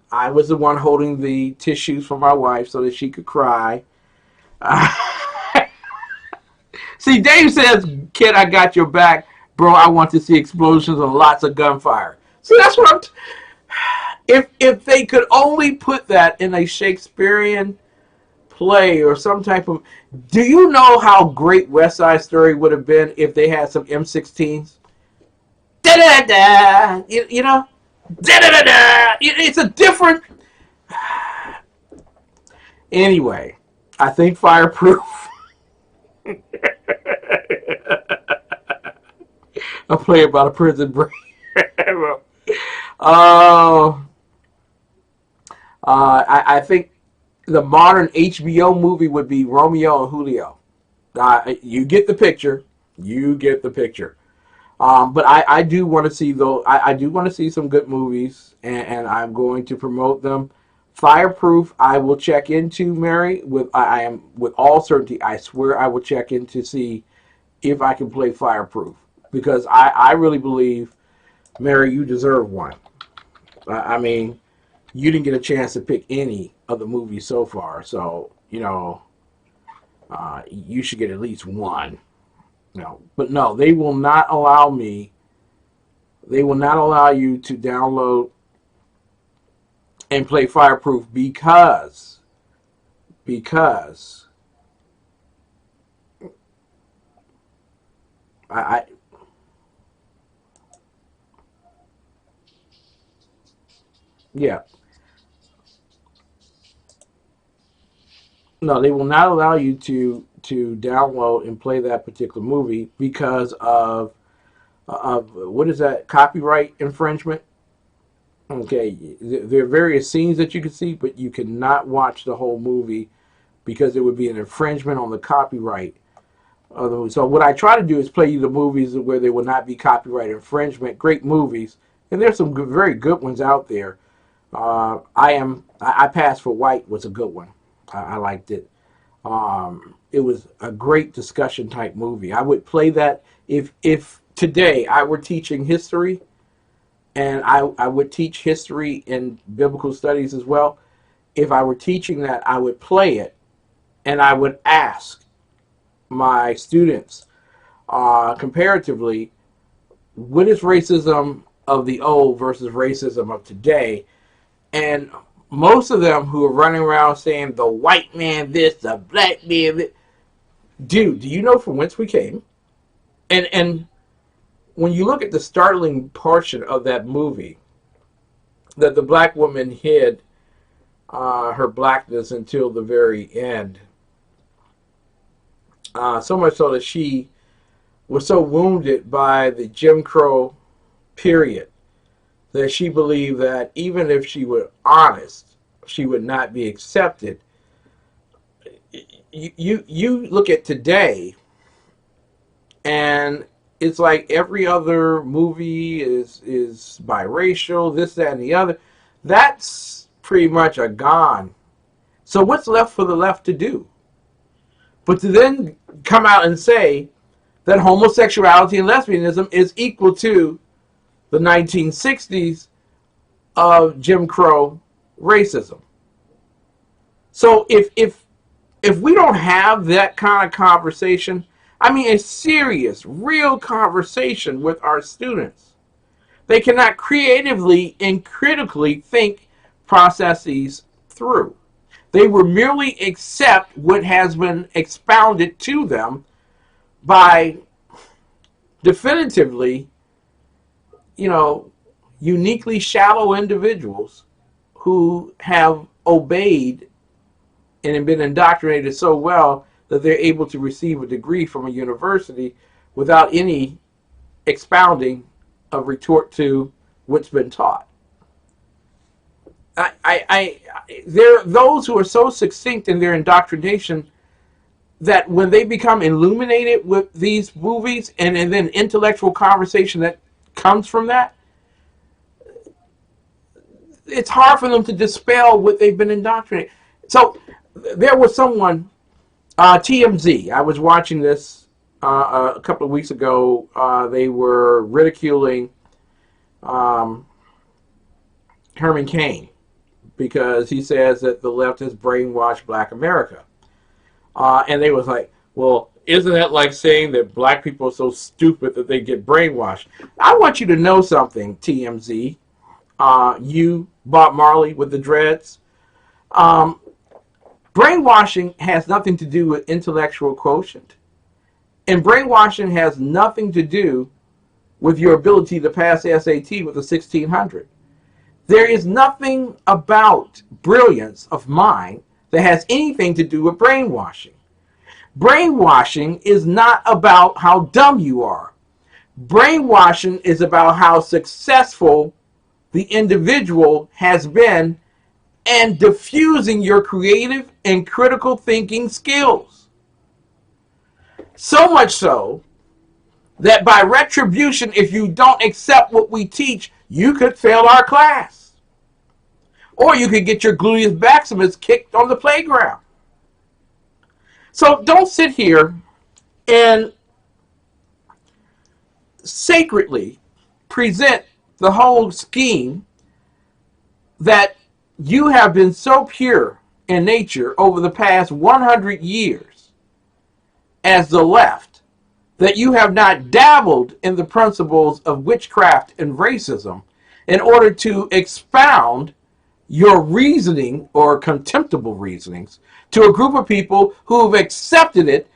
I was the one holding the tissues for my wife so that she could cry. See, Dave says, "Kid, I got your back, bro. I want to see explosions and lots of gunfire." See, that's what if they could only put that in a Shakespearean play or some type of. Do you know how great West Side Story would have been if they had some M16s? Da da da. You know, da da da da. It's a different. Anyway, I think Fireproof. A play about a prison break. I think the modern HBO movie would be Romeo and Julio. You get the picture. You get the picture. But I do want to see though. I do want to see some good movies, and I'm going to promote them. Fireproof, I will check into, Mary. I am with all certainty. I swear I will check in to see if I can play Fireproof, because I really believe, Mary, you deserve one. I mean, you didn't get a chance to pick any of the movies so far, so you should get at least one. No, but no, they will not allow me. They will not allow you to download and play Fireproof because I yeah. No, they will not allow you to download and play that particular movie because of what is that, copyright infringement? Okay, there are various scenes that you can see, but you cannot watch the whole movie because it would be an infringement on the copyright of the movie. So what I try to do is play you the movies where there will not be copyright infringement. Great movies, and there's some very good ones out there. I Passed for White was a good one. I liked it. It was a great discussion type movie. I would play that if today I were teaching history, and I would teach history and biblical studies as well. If I were teaching that, I would play it, and I would ask my students comparatively, what is racism of the old versus racism of today? And most of them who are running around saying the white man this, the black man that, dude, do you know from whence we came? And when you look at the startling portion of that movie, that the black woman hid her blackness until the very end, so much so that she was so wounded by the Jim Crow period that she believed that even if she were honest, she would not be accepted. You look at today, and it's like every other movie is biracial, this, that, and the other. That's pretty much a gone. So what's left for the left to do? But to then come out and say that homosexuality and lesbianism is equal to the 1960s of Jim Crow racism. So if we don't have that kind of conversation, I mean a serious, real conversation with our students, they cannot creatively and critically think processes through. They will merely accept what has been expounded to them by definitively, uniquely shallow individuals who have obeyed and have been indoctrinated so well that they're able to receive a degree from a university without any expounding of retort to what's been taught. There are those who are so succinct in their indoctrination that when they become illuminated with these movies and then intellectual conversation that comes from that, it's hard for them to dispel what they've been indoctrinated. So there was someone, TMZ, I was watching this a couple of weeks ago. They were ridiculing Herman Cain because he says that the left has brainwashed black America. And they was like, well, isn't that like saying that black people are so stupid that they get brainwashed? I want you to know something, TMZ. You, Bob Marley with the dreads. Brainwashing has nothing to do with intellectual quotient. And brainwashing has nothing to do with your ability to pass SAT with a 1600. There is nothing about brilliance of mind that has anything to do with brainwashing. Brainwashing is not about how dumb you are. Brainwashing is about how successful the individual has been and diffusing your creative and critical thinking skills. So much so that by retribution, if you don't accept what we teach, you could fail our class. Or you could get your gluteus maximus kicked on the playground. So don't sit here and sacredly present the whole scheme that you have been so pure in nature over the past 100 years as the left that you have not dabbled in the principles of witchcraft and racism in order to expound your reasoning or contemptible reasonings to a group of people who have accepted it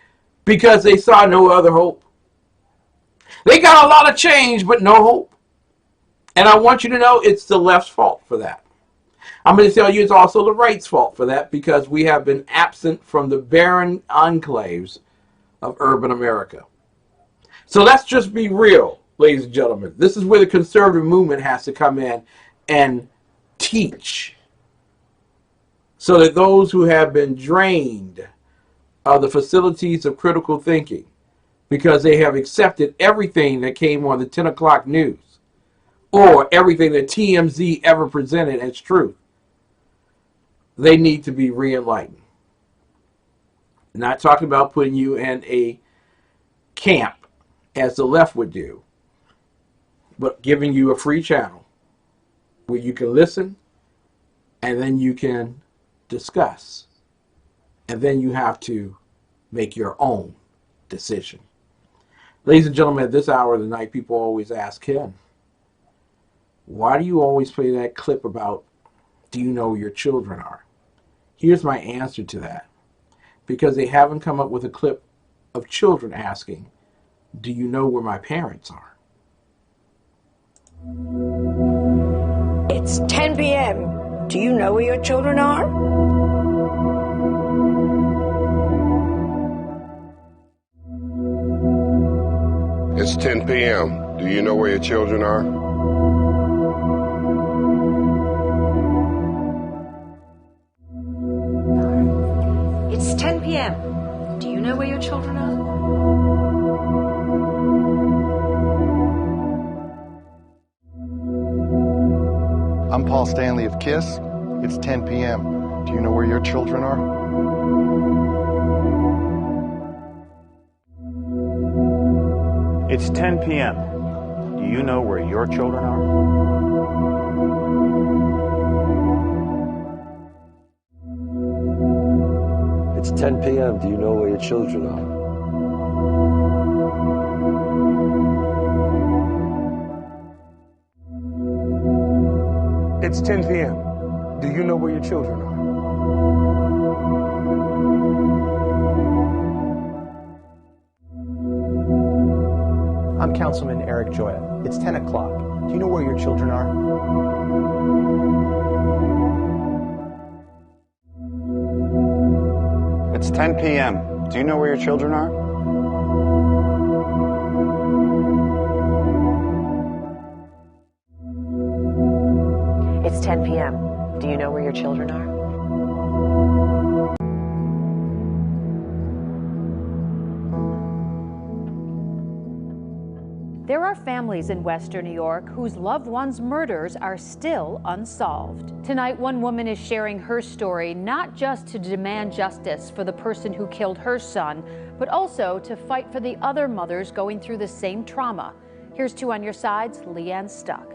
because they saw no other hope. They got a lot of change, but no hope. And I want you to know it's the left's fault for that. I'm going to tell you it's also the right's fault for that because we have been absent from the barren enclaves of urban America. So let's just be real, ladies and gentlemen. This is where the conservative movement has to come in and teach so that those who have been drained of the facilities of critical thinking because they have accepted everything that came on the 10 o'clock news or everything that TMZ ever presented as truth, they need to be re-enlightened. Not talking about putting you in a camp as the left would do, but giving you a free channel where you can listen and then you can discuss. And then you have to make your own decision. Ladies and gentlemen, at this hour of the night, people always ask Ken, why do you always play that clip about, do you know where your children are? Here's my answer to that. Because they haven't come up with a clip of children asking, do you know where my parents are? It's 10 p.m. Do you know where your children are? It's 10 p.m. Do you know where your children are? It's 10 p.m. Do you know where your children are? I'm Paul Stanley of KISS. It's 10 p.m. Do you know where your children are? It's 10 p.m. Do you know where your children are? It's 10 p.m. Do you know where your children are? It's 10 p.m. Do you know where your children are? I'm Councilman Eric Joya. It's 10 o'clock. Do you know where your children are? It's 10 p.m. Do you know where your children are? It's 10 p.m. Do you know where your children are? There are families in Western New York whose loved ones' murders are still unsolved. Tonight, one woman is sharing her story, not just to demand justice for the person who killed her son, but also to fight for the other mothers going through the same trauma. Here's Two on Your Side's Leanne Stuck.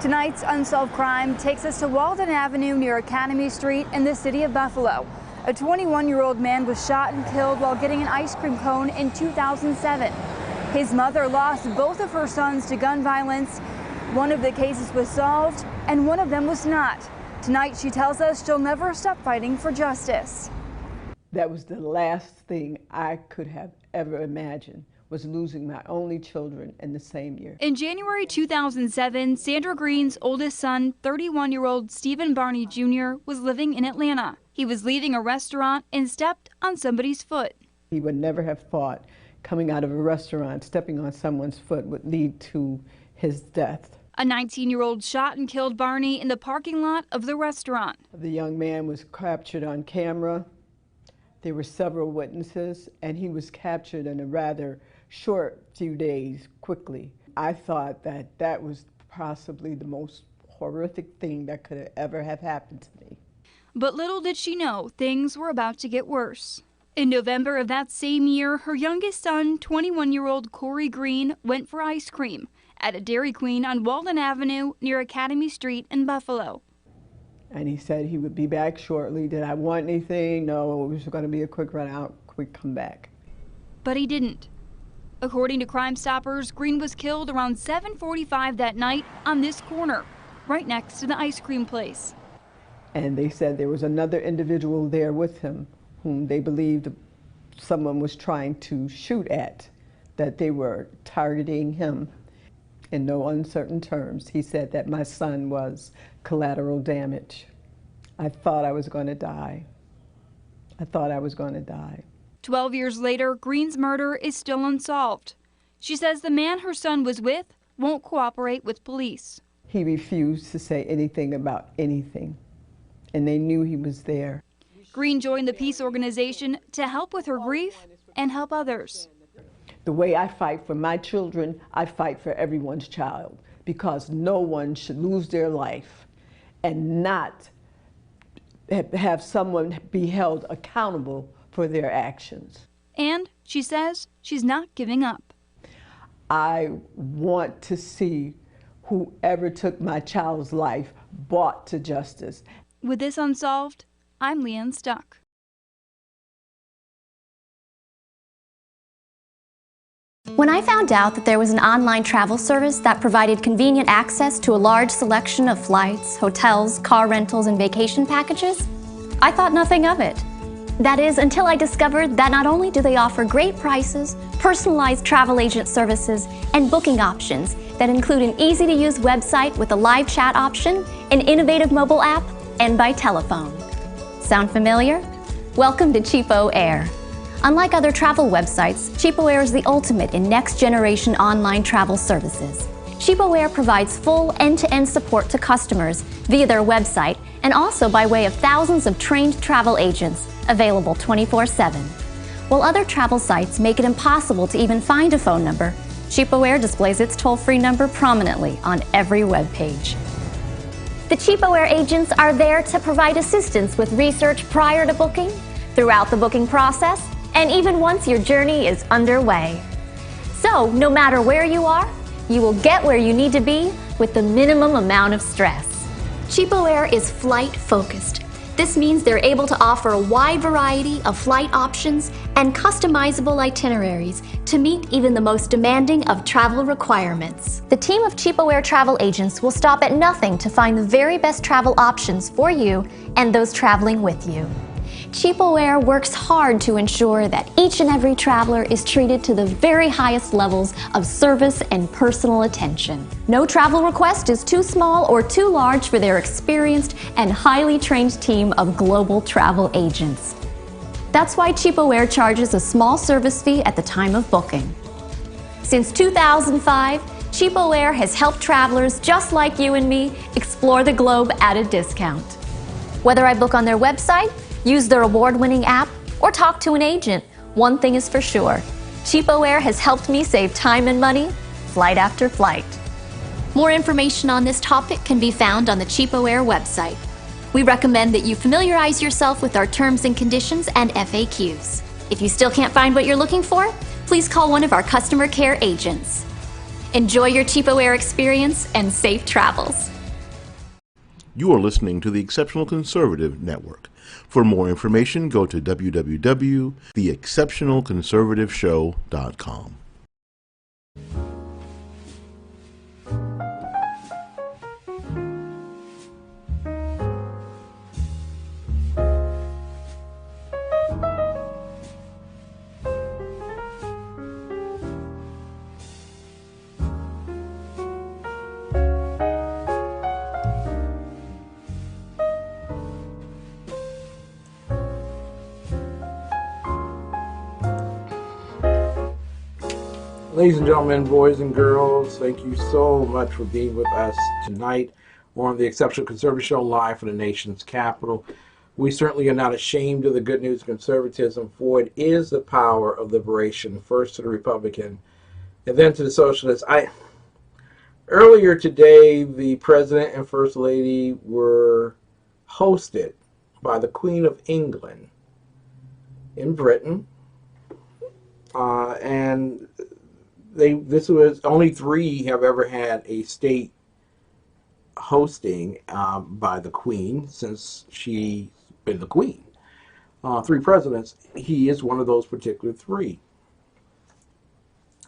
Tonight's Unsolved Crime takes us to Walden Avenue near Academy Street in the city of Buffalo. A 21-year-old man was shot and killed while getting an ice cream cone in 2007. His mother lost both of her sons to gun violence. One of the cases was solved and one of them was not. Tonight, she tells us she'll never stop fighting for justice. That was the last thing I could have ever imagined, was losing my only children in the same year. In January 2007, Sandra Green's oldest son, 31-year-old Stephen Barney Jr., was living in Atlanta. He was leaving a restaurant and stepped on somebody's foot. He would never have thought coming out of a restaurant, stepping on someone's foot would lead to his death. A 19-year-old shot and killed Barney in the parking lot of the restaurant. The young man was captured on camera. There were several witnesses, and he was captured in a rather short few days, quickly. I thought that that was possibly the most horrific thing that could ever have happened to me. But little did she know things were about to get worse. In November of that same year, her youngest son, 21-year-old Corey Green, went for ice cream at a Dairy Queen on Walden Avenue near Academy Street in Buffalo. And he said he would be back shortly. Did I want anything? No, it was going to be a quick run out, quick come back. But he didn't. According to Crime Stoppers, Green was killed around 7:45 that night on this corner, right next to the ice cream place. And they said there was another individual there with him whom they believed someone was trying to shoot at, that they were targeting him. In no uncertain terms, he said that my son was collateral damage. I thought I was going to die. I thought I was going to die. 12 years later, Green's murder is still unsolved. She says the man her son was with won't cooperate with police. He refused to say anything about anything, and they knew he was there. Green joined the peace organization to help with her grief and help others. The way I fight for my children, I fight for everyone's child, because no one should lose their life and not have someone be held accountable for their actions. And she says she's not giving up. I want to see whoever took my child's life brought to justice. With this unsolved, I'm Leanne Stuck. When I found out that there was an online travel service that provided convenient access to a large selection of flights, hotels, car rentals, and vacation packages, I thought nothing of it. That is, until I discovered that not only do they offer great prices, personalized travel agent services, and booking options that include an easy-to-use website with a live chat option, an innovative mobile app, and by telephone. Sound familiar? Welcome to Cheapo Air. Unlike other travel websites, Cheapo Air is the ultimate in next-generation online travel services. Cheapo Air provides full end-to-end support to customers via their website and also by way of thousands of trained travel agents available 24/7. While other travel sites make it impossible to even find a phone number, Cheapo Air displays its toll-free number prominently on every web page. The Cheapo Air agents are there to provide assistance with research prior to booking, throughout the booking process, and even once your journey is underway. So, no matter where you are, you will get where you need to be with the minimum amount of stress. Cheapo Air is flight-focused. This means they're able to offer a wide variety of flight options and customizable itineraries to meet even the most demanding of travel requirements. The team of Cheapo Air travel agents will stop at nothing to find the very best travel options for you and those traveling with you. Cheapo Air works hard to ensure that each and every traveler is treated to the very highest levels of service and personal attention. No travel request is too small or too large for their experienced and highly trained team of global travel agents. That's why Cheapo Air charges a small service fee at the time of booking. Since 2005, Cheapo Air has helped travelers just like you and me explore the globe at a discount. Whether I book on their website, use their award-winning app, or talk to an agent, one thing is for sure. Cheapo Air has helped me save time and money, flight after flight. More information on this topic can be found on the Cheapo Air website. We recommend that you familiarize yourself with our terms and conditions and FAQs. If you still can't find what you're looking for, please call one of our customer care agents. Enjoy your Cheapo Air experience and safe travels. You are listening to the Exceptional Conservative Network. For more information, go to www.TheExceptionalConservativeshow.com. Ladies and gentlemen, boys and girls, thank you so much for being with us tonight on the Exceptional Conservative Show, live from the nation's capital. We certainly are not ashamed of the good news of conservatism, for it is the power of liberation, first to the Republican and then to the socialists. Earlier today, the President and First Lady were hosted by the Queen of England in Britain, and this was only 3 have ever had a state hosting by the Queen since she's been the Queen. 3 presidents. He is one of those particular 3.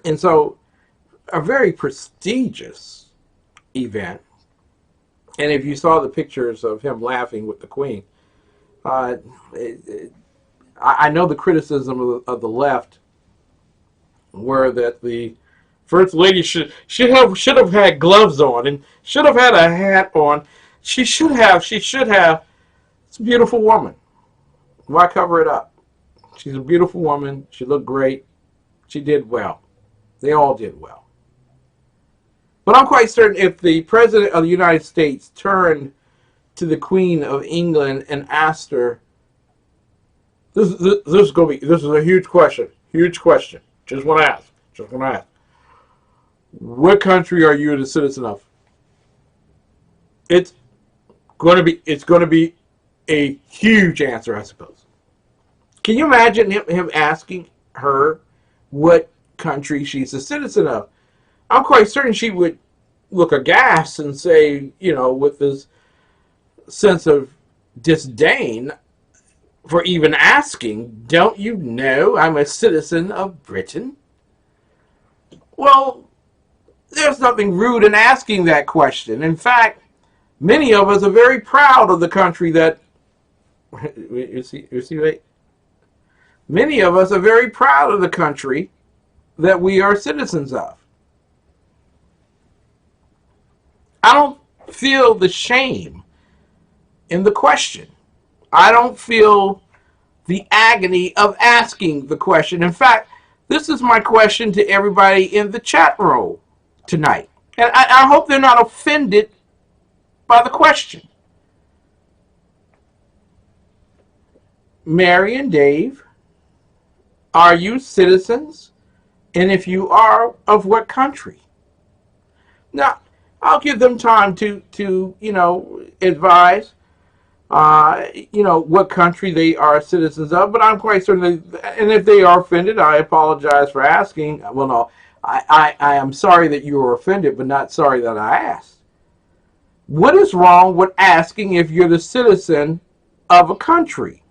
And so, a very prestigious event. And if you saw the pictures of him laughing with the Queen, I know the criticism of the left were that the First Lady should have had gloves on and should have had a hat on. She should have. It's a beautiful woman. Why cover it up? She's a beautiful woman. She looked great. She did well. They all did well. But I'm quite certain if the President of the United States turned to the Queen of England and asked her, this is a huge question. Just want to ask. What country are you the citizen of? It's going to be a huge answer, I suppose. Can you imagine him asking her what country she's a citizen of? I'm quite certain she would look aghast and say, with this sense of disdain for even asking, don't you know I'm a citizen of Britain? Well, there's nothing rude in asking that question. In fact, many of us are very proud of the country that, many of us are very proud of the country that we are citizens of. I don't feel the shame in the question. I don't feel the agony of asking the question. In fact, this is my question to everybody in the chat room tonight. And I hope they're not offended by the question. Mary and Dave, are you citizens? And if you are, of what country? Now, I'll give them time to advise, what country they are citizens of, but I'm quite certain and if they are offended, I apologize for asking. Well, no, I am sorry that you were offended, but not sorry that I asked. What is wrong with asking if you're the citizen of a country?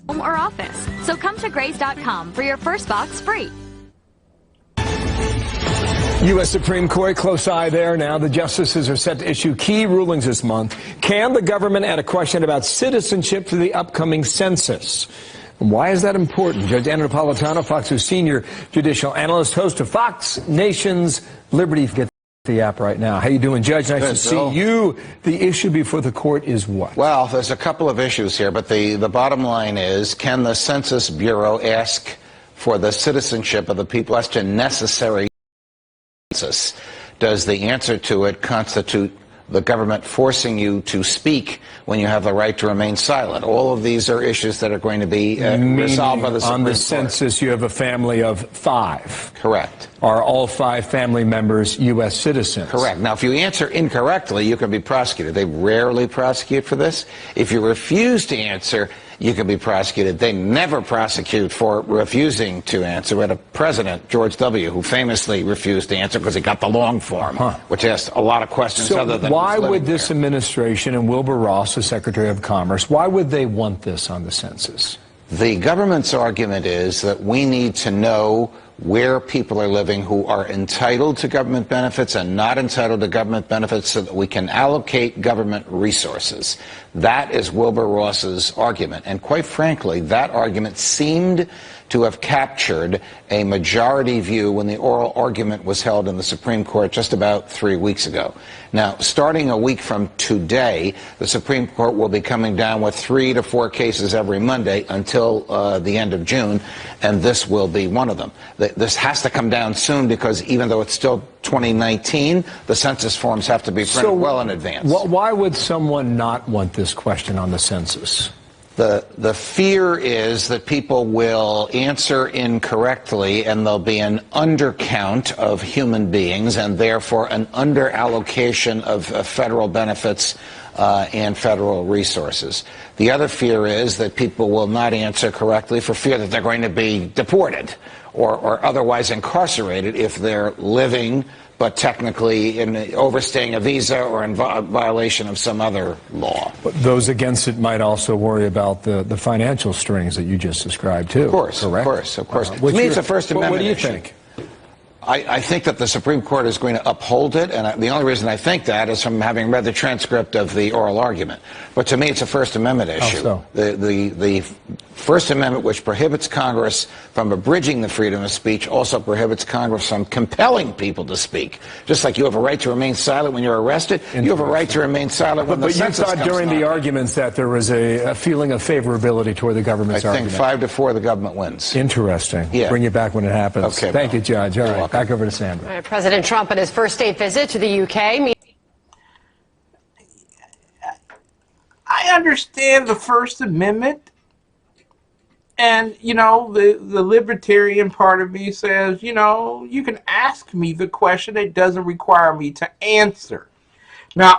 Home or office. So come to Grays.com for your first box free. U.S. Supreme Court, close eye there now. The justices are set to issue key rulings this month. Can the government add a question about citizenship to the upcoming census? And why is that important? Judge Anna Napolitano, Fox News senior judicial analyst, host of Fox Nation's Liberty. Get the app right now. How you doing, Judge? Nice to see you. The issue before the court is what? Well, there's a couple of issues here, but the bottom line is, can the Census Bureau ask for the citizenship of the people? Question necessary. Does the answer to it constitute the government forcing you to speak when you have the right to remain silent? All of these are issues that are going to be resolved by the Supreme Court. On the census, you have a family of 5. Correct. Are all 5 family members U.S. citizens? Correct. Now, if you answer incorrectly, you can be prosecuted. They rarely prosecute for this. If you refuse to answer, you can be prosecuted. They never prosecute for refusing to answer. We had a president, George W., who famously refused to answer because he got the long form, which asked a lot of questions other than why would this administration and Wilbur Ross, the Secretary of Commerce, why would they want this on the census? The government's argument is that we need to know where people are living who are entitled to government benefits and not entitled to government benefits so that we can allocate government resources. That is Wilbur Ross's argument. And quite frankly, that argument seemed to have captured a majority view when the oral argument was held in the Supreme Court just about 3 weeks ago. Now, starting a week from today, the Supreme Court will be coming down with 3 to 4 cases every Monday until the end of June, and this will be one of them. This has to come down soon because even though it's still 2019, the census forms have to be printed well in advance. Why would someone not want this question on the census? The fear is that people will answer incorrectly and there'll be an undercount of human beings and therefore an underallocation of federal benefits and federal resources. The other fear is that people will not answer correctly for fear that they're going to be deported or otherwise incarcerated if they're living but technically overstaying a visa or in violation of some other law. But those against it might also worry about the financial strings that you just described, too. Of course, correct? of course. To me, it's a First Amendment What do you issue. think? I think that the Supreme Court is going to uphold it, and the only reason I think that is from having read the transcript of the oral argument. But to me, it's a First Amendment issue. How so? The First Amendment, which prohibits Congress from abridging the freedom of speech, also prohibits Congress from compelling people to speak. Just like you have a right to remain silent when you're arrested, you have a right to remain silent when the census comes. But you thought during the arguments that there was a feeling of favorability toward the government's argument. I think 5-4, the government wins. Interesting. Yeah. Bring you back when it happens. Okay. Thank you, Judge. All right, back over to Sandra. All right, President Trump on his first state visit to the UK. I understand the First Amendment. And, you know, the libertarian part of me says, you know, you can ask me the question. It doesn't require me to answer. Now,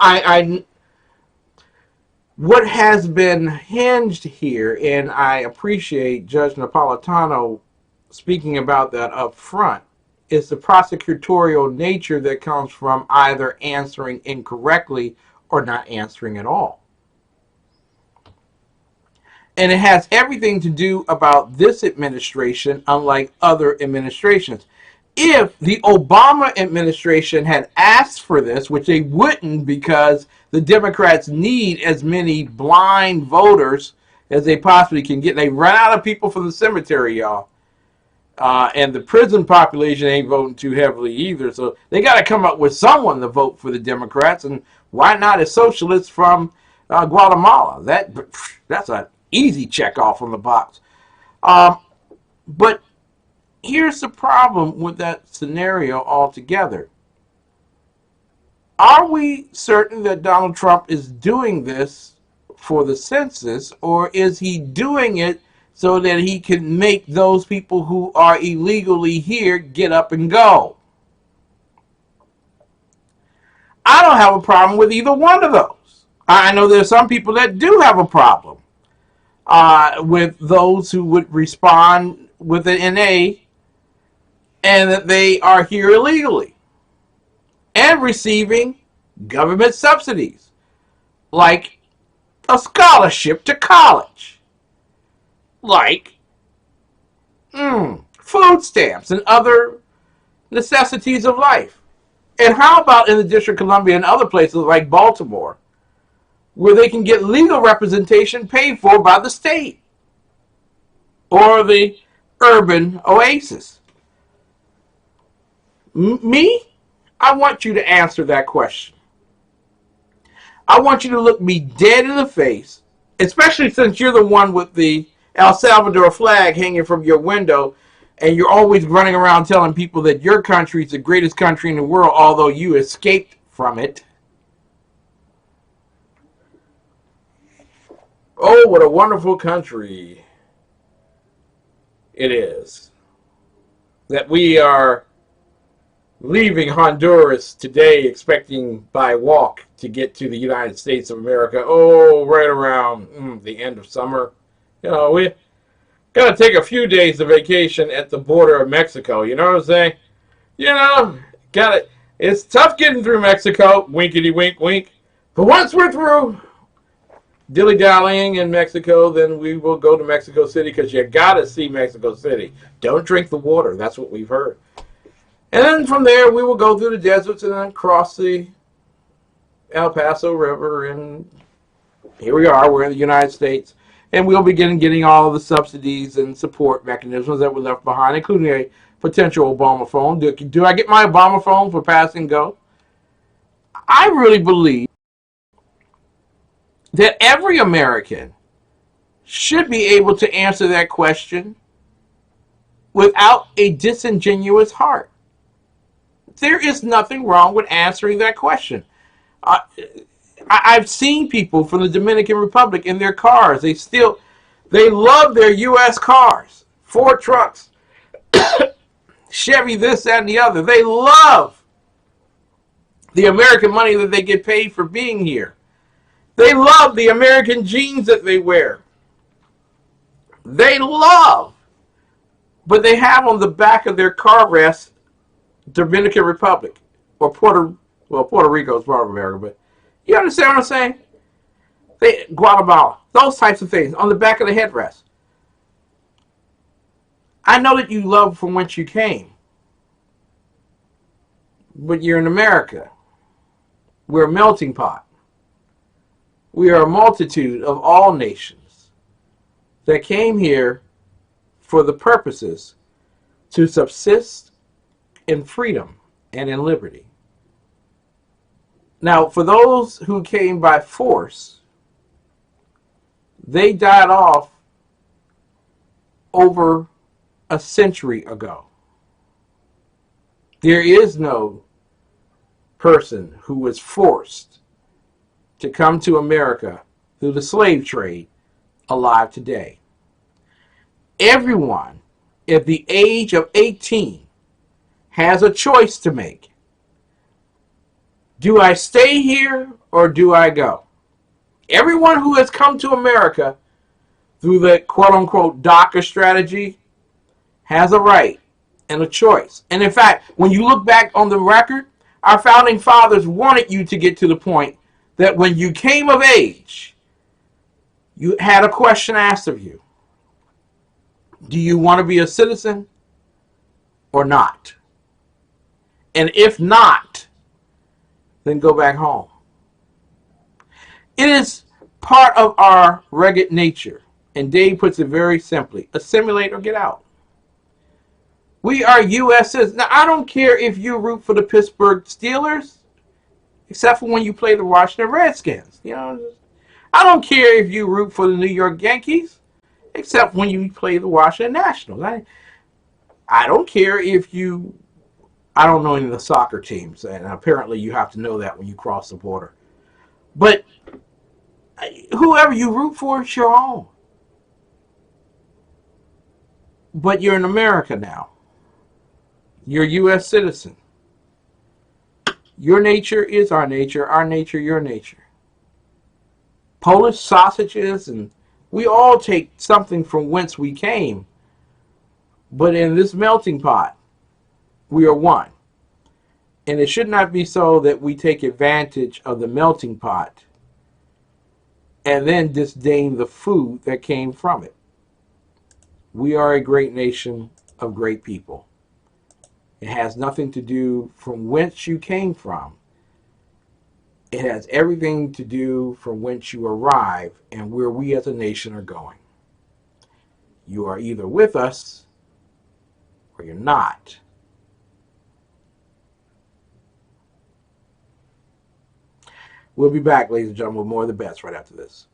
what has been hinged here, and I appreciate Judge Napolitano speaking about that up front, is the prosecutorial nature that comes from either answering incorrectly or not answering at all. And it has everything to do about this administration, unlike other administrations. If the Obama administration had asked for this, which they wouldn't because the Democrats need as many blind voters as they possibly can get. They run out of people from the cemetery, y'all. And the prison population ain't voting too heavily either. So they got to come up with someone to vote for the Democrats. And why not a socialist from Guatemala? That's an easy check off on the box. But here's the problem with that scenario altogether. Are we certain that Donald Trump is doing this for the census, or is he doing it so that he can make those people who are illegally here get up and go? I don't have a problem with either one of those. I know there's some people that do have a problem with those who would respond with an NA and that they are here illegally and receiving government subsidies like a scholarship to college, like food stamps and other necessities of life. And how about in the District of Columbia and other places like Baltimore, where they can get legal representation paid for by the state or the urban oasis? Me? I want you to answer that question. I want you to look me dead in the face, especially since you're the one with the El Salvador flag hanging from your window, and you're always running around telling people that your country is the greatest country in the world, although you escaped from it. Oh, what a wonderful country it is that we are leaving Honduras today, expecting by walk to get to the United States of America. Oh, right around the end of summer. You know, we got to take a few days of vacation at the border of Mexico. You know what I'm saying? You know, got it. It's tough getting through Mexico. Winkety wink wink. But once we're through dilly-dallying in Mexico, then we will go to Mexico City, because you got to see Mexico City. Don't drink the water. That's what we've heard. And then from there, we will go through the deserts and then cross the El Paso River. And here we are. We're in the United States. and we'll begin getting all the subsidies and support mechanisms that were left behind, including a potential Obama phone. Do I get my Obama phone for pass and go? I really believe that every American should be able to answer that question without a disingenuous heart. There is nothing wrong with answering that question. I've seen people from the Dominican Republic in their cars. They love their U.S. cars, Ford trucks, Chevy this, that, and the other. They love the American money that they get paid for being here. They love the American jeans that they wear. They love, but they have on the back of their car rest Dominican Republic or Puerto Rico is part of America, but you understand what I'm saying? Guatemala, those types of things on the back of the headrest. I know that you love from whence you came, but you're in America. We're a melting pot. We are a multitude of all nations that came here for the purposes to subsist in freedom and in liberty. Now, for those who came by force, they died off over a century ago. There is no person who was forced to come to America through the slave trade alive today. Everyone at the age of 18 has a choice to make. Do I stay here or do I go? Everyone who has come to America through the quote-unquote DACA strategy has a right and a choice. And in fact, when you look back on the record, our founding fathers wanted you to get to the point that when you came of age, you had a question asked of you. Do you want to be a citizen or not? And if not, then go back home. It is part of our rugged nature, and Dave puts it very simply, assimilate or get out. We are U.S. citizens. Now, I don't care if you root for the Pittsburgh Steelers, except for when you play the Washington Redskins. I don't care if you root for the New York Yankees, except when you play the Washington Nationals. I don't care if you, I don't know any of the soccer teams, and apparently you have to know that when you cross the border. But whoever you root for, it's your own. But you're in America now. You're a U.S. citizen. Your nature is our nature your nature. Polish sausages, and we all take something from whence we came. But in this melting pot, we are one. And it should not be so that we take advantage of the melting pot and then disdain the food that came from it. We are a great nation of great people. It has nothing to do from whence you came from. It has everything to do from whence you arrive and where we as a nation are going. You are either with us or you're not. We'll be back, ladies and gentlemen, with more of the best right after this.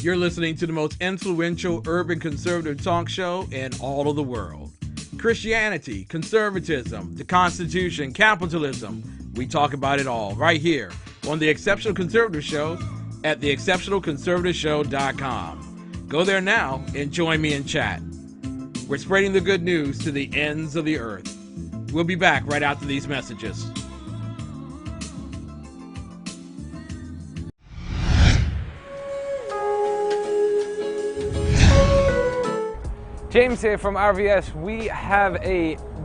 You're listening to the most influential urban conservative talk show in all of the world. Christianity, conservatism, the Constitution, capitalism. We talk about it all right here on The Exceptional Conservative Show at TheExceptionalConservativeshow.com. Go there now and join me in chat. We're spreading the good news to the ends of the earth. We'll be back right after these messages. James here from RVS. We have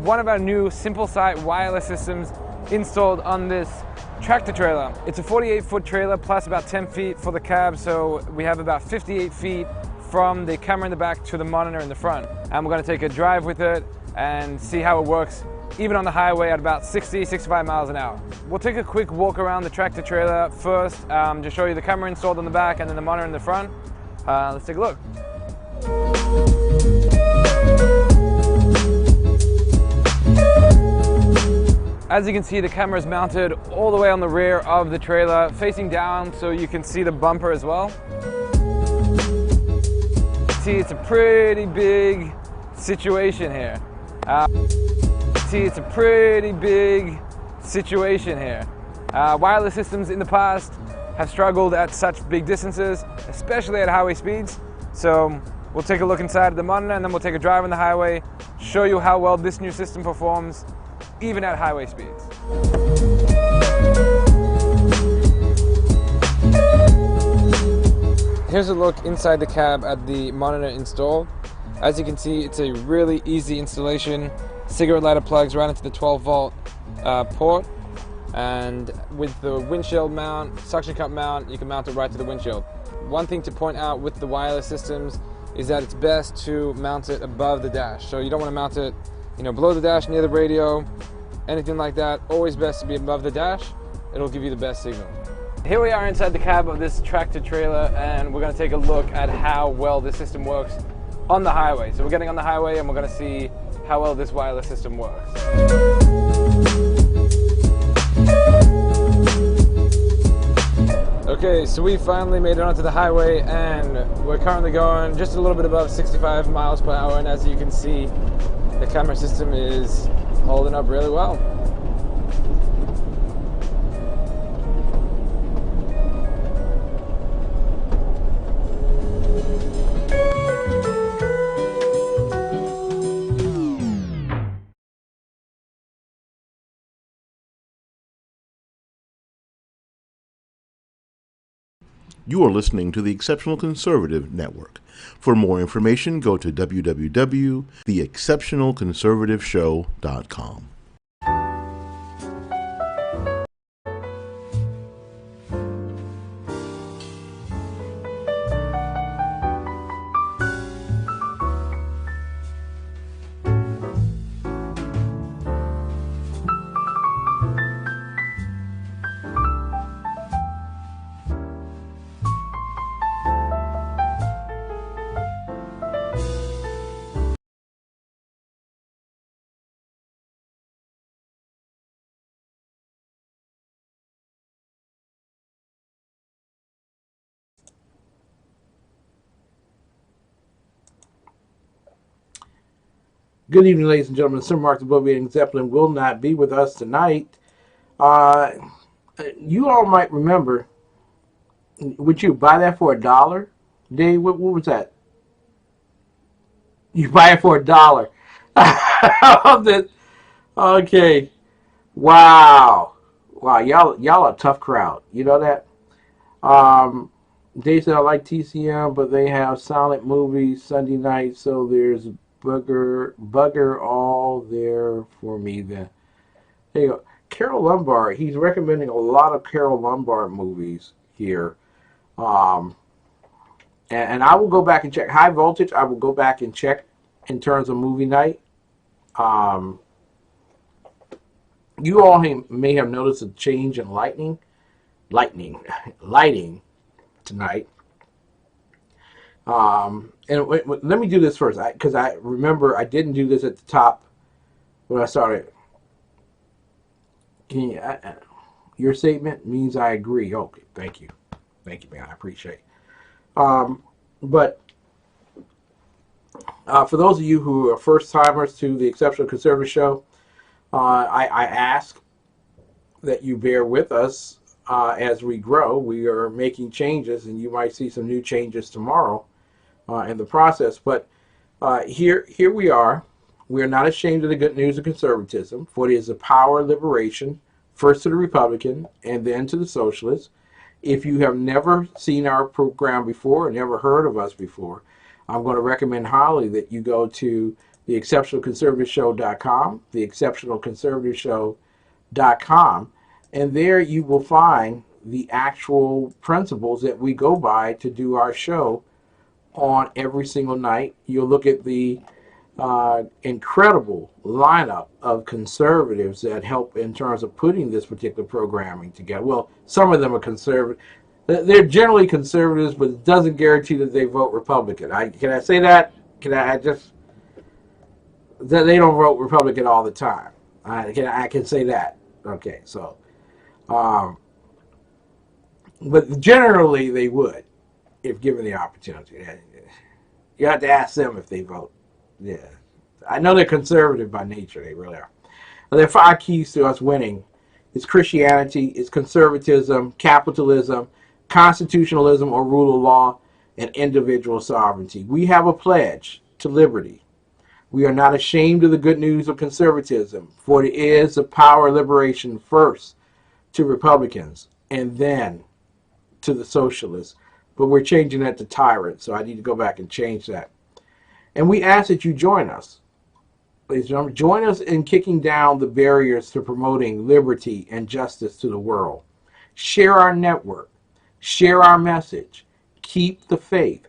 one of our new simple site wireless systems installed on this tractor trailer. It's a 48-foot trailer plus about 10 feet for the cab, so we have about 58 feet from the camera in the back to the monitor in the front. And we're going to take a drive with it and see how it works, even on the highway at about 65 miles an hour. We'll take a quick walk around the tractor trailer first, to show you the camera installed on the back and then the monitor in the front. Let's take a look. As you can see, the camera is mounted all the way on the rear of the trailer, facing down so you can see the bumper as well. See, it's a pretty big situation here. Wireless systems in the past have struggled at such big distances, especially at highway speeds. So we'll take a look inside of the monitor and then we'll take a drive on the highway, show you how well this new system performs, even at highway speeds. Here's a look inside the cab at the monitor installed. As you can see, it's a really easy installation. Cigarette lighter plugs right into the 12-volt port, and with the windshield mount, suction cup mount, you can mount it right to the windshield. One thing to point out with the wireless systems is that it's best to mount it above the dash. So you don't want to mount it, below the dash, near the radio, anything like that. Always best to be above the dash. It'll give you the best signal. Here we are inside the cab of this tractor trailer, and we're going to take a look at how well this system works on the highway. So we're getting on the highway and we're going to see how well this wireless system works. Okay, so we finally made it onto the highway and we're currently going just a little bit above 65 miles per hour, and as you can see, the camera system is holding up really well. You are listening to the Exceptional Conservative Network. For more information, go to www.TheExceptionalConservativeshow.com. Good evening, ladies and gentlemen. Sir Mark the Bloviating Zeppelin will not be with us tonight. You all might remember, would you buy that for $1? Dave, what was that? You buy it for $1. Okay. Wow. Y'all a tough crowd. You know that? Dave said I like TCM, but they have silent movies Sunday night, so there's bugger all there for me then. There you go. Carol Lombard, he's recommending a lot of Carol Lombard movies here. And I will go back and check. High Voltage, I will go back and check in terms of movie night. You all may have noticed a change in lighting tonight. And let me do this first, because I remember I didn't do this at the top when I started. Can you, your statement means I agree. Okay, thank you, man. I appreciate it. But for those of you who are first timers to the Exceptional Conservative Show, I ask that you bear with us as we grow. We are making changes, and you might see some new changes tomorrow in the process. But here we are. We are not ashamed of the good news of conservatism, for it is the power of liberation, first to the Republican and then to the socialist. If you have never seen our program before or never heard of us before, I'm going to recommend highly that you go to TheExceptionalConservativeshow.com, TheExceptionalConservativeshow.com, and there you will find the actual principles that we go by to do our show on every single night. You'll look at the incredible lineup of conservatives that help in terms of putting this particular programming together. Well, some of them are conservative. They're generally conservatives, but it doesn't guarantee that they vote Republican. Can I say that? They don't vote Republican all the time. I can say that. Okay, so, but generally they would, if given the opportunity. You have to ask them if they vote. Yeah, I know they're conservative by nature. They really are. But there are 5 keys to us winning. It's Christianity, it's conservatism, capitalism, constitutionalism or rule of law, and individual sovereignty. We have a pledge to liberty. We are not ashamed of the good news of conservatism, for it is the power of liberation first to Republicans and then to the socialists. But we're changing that to tyrants, so I need to go back and change that. And we ask that you join us. Ladies and gentlemen, join us in kicking down the barriers to promoting liberty and justice to the world. Share our network. Share our message. Keep the faith.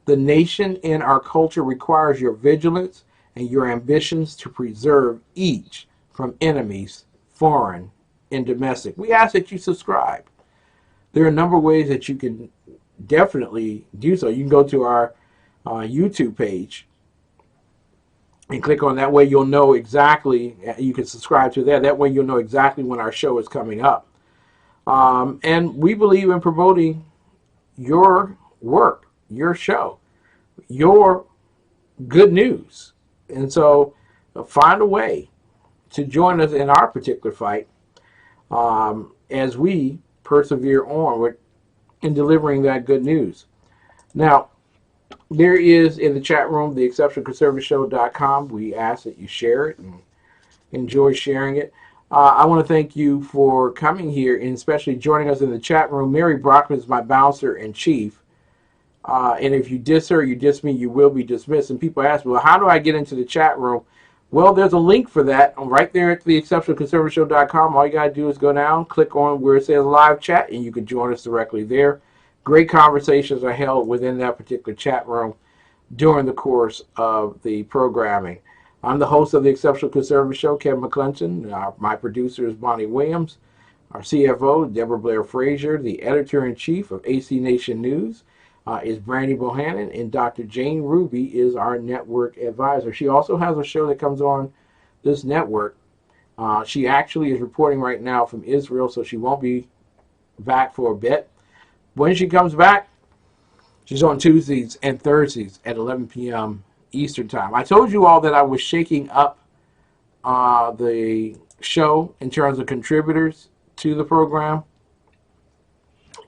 The nation and our culture requires your vigilance and your ambitions to preserve each from enemies, foreign and domestic. We ask that you subscribe. There are a number of ways that you can definitely do so. You can go to our YouTube page and click on that. Way you'll know exactly, you can subscribe to that. That way you'll know exactly when our show is coming up. And we believe in promoting your work, your show, your good news. And so find a way to join us in our particular fight as we persevere onward in delivering that good news. Now, there is in the chat room, TheExceptionalConservativeshow.com. We ask that you share it and enjoy sharing it. I want to thank you for coming here and especially joining us in the chat room. Mary Brockman is my bouncer in chief. And if you diss her, you diss me, you will be dismissed. And people ask, well, how do I get into the chat room? Well, there's a link for that right there at TheExceptionalConservativeshow.com. All you got to do is go down, click on where it says live chat, and you can join us directly there. Great conversations are held within that particular chat room during the course of the programming. I'm the host of the Exceptional Conservative Show, Kevin McClinton. My producer is Bonnie Williams. Our CFO, Deborah Blair Frazier. The editor-in-chief of AC Nation News is Brandy Bohannon, and Dr. Jane Ruby is our network advisor. She also has a show that comes on this network. She actually is reporting right now from Israel, so she won't be back for a bit. When she comes back, she's on Tuesdays and Thursdays at 11 p.m. Eastern Time. I told you all that I was shaking up the show in terms of contributors to the program.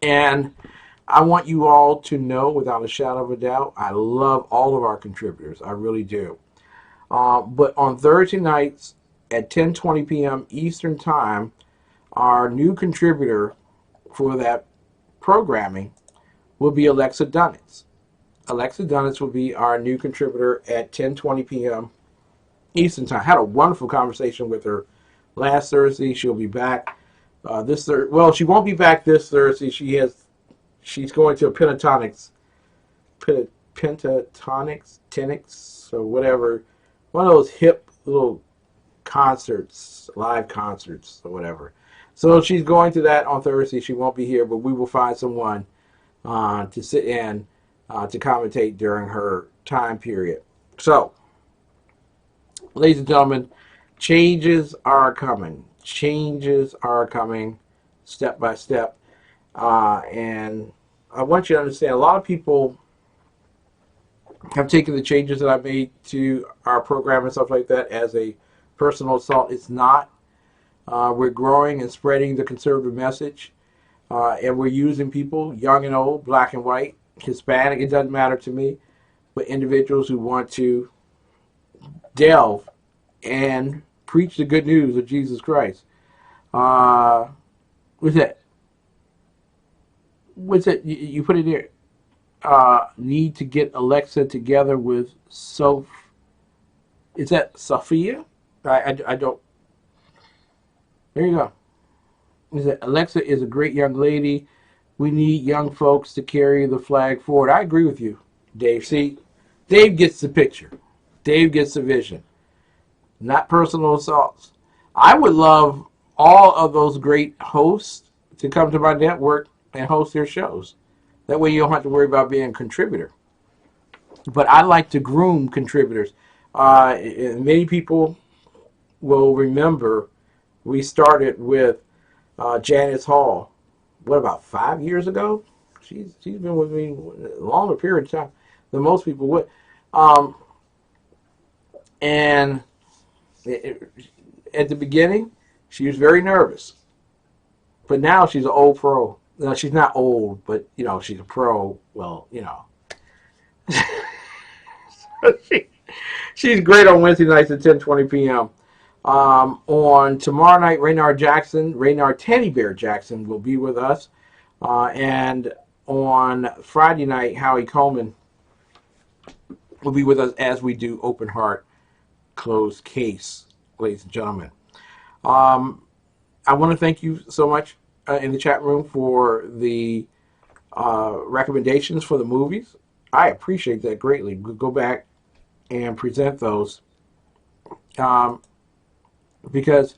And I want you all to know without a shadow of a doubt, I love all of our contributors. I really do. But on Thursday nights at 10:20 p.m. Eastern Time, our new contributor for that programming will be Alexa Dunnitz. Alexa Dunnitz will be our new contributor at 10:20 p.m. Eastern Time. I had a wonderful conversation with her last Thursday. She'll be back this Thursday. Well, she won't be back this Thursday. She's going to a pentatonics, or whatever, one of those hip little concerts, live concerts or whatever. So she's going to that on Thursday. She won't be here, but we will find someone to sit in to commentate during her time period. So, ladies and gentlemen, changes are coming. Changes are coming step by step. And I want you to understand, a lot of people have taken the changes that I made to our program and stuff like that as a personal assault. It's not. We're growing and spreading the conservative message, and we're using people, young and old, black and white, Hispanic, it doesn't matter to me, but individuals who want to delve and preach the good news of Jesus Christ. What's that? What's that? You put it there. Need to get Alexa together with Is that Sophia? I don't. There you go. Is that Alexa is a great young lady. We need young folks to carry the flag forward. I agree with you, Dave. See, Dave gets the picture. Dave gets the vision. Not personal assaults. I would love all of those great hosts to come to my network and host their shows. That way you don't have to worry about being a contributor. But I like to groom contributors. Many people will remember we started with Janice Hall, what, about 5 years ago? She's been with me a longer period of time than most people would. And at the beginning, she was very nervous. But now she's an old pro. No, she's not old, but, you know, she's a pro. Well, you know. She's great on Wednesday nights at 10:20 p.m. On tomorrow night, Raynard Teddy Bear Jackson will be with us. And on Friday night, Howie Coleman will be with us as we do Open Heart, Closed Case, ladies and gentlemen. I want to thank you so much in the chat room for the recommendations for the movies. I appreciate that greatly. We'll go back and present those because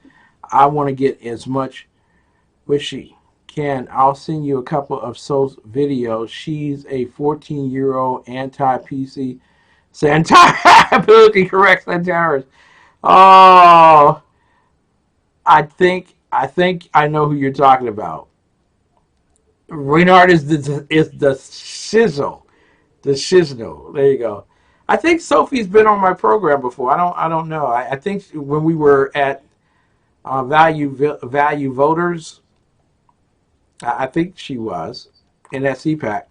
I want to get as much with she can. I'll send you a couple of So's videos. She's a 14-year-old anti-PC politically correct Santaris. Oh, I think I know who you're talking about. Reynard is the sizzle, the shizzle. There you go. I think Sophie's been on my program before. I don't know. I think when we were at Value Voters, I think she was in that CPAC.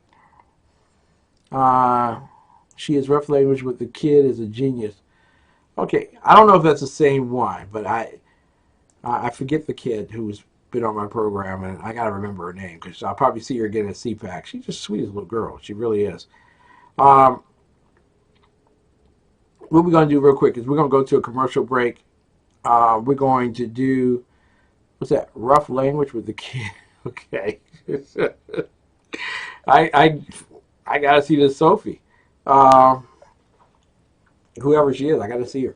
She is rough language with the kid is a genius. Okay, I don't know if that's the same one, but I forget the kid who's been on my program, and I got to remember her name because I'll probably see her again at CPAC. She's just sweet as a little girl. She really is. What we're going to do real quick is we're going to go to a commercial break. We're going to do, what's that, rough language with the kid. Okay. I got to see this Sophie. Whoever she is, I got to see her.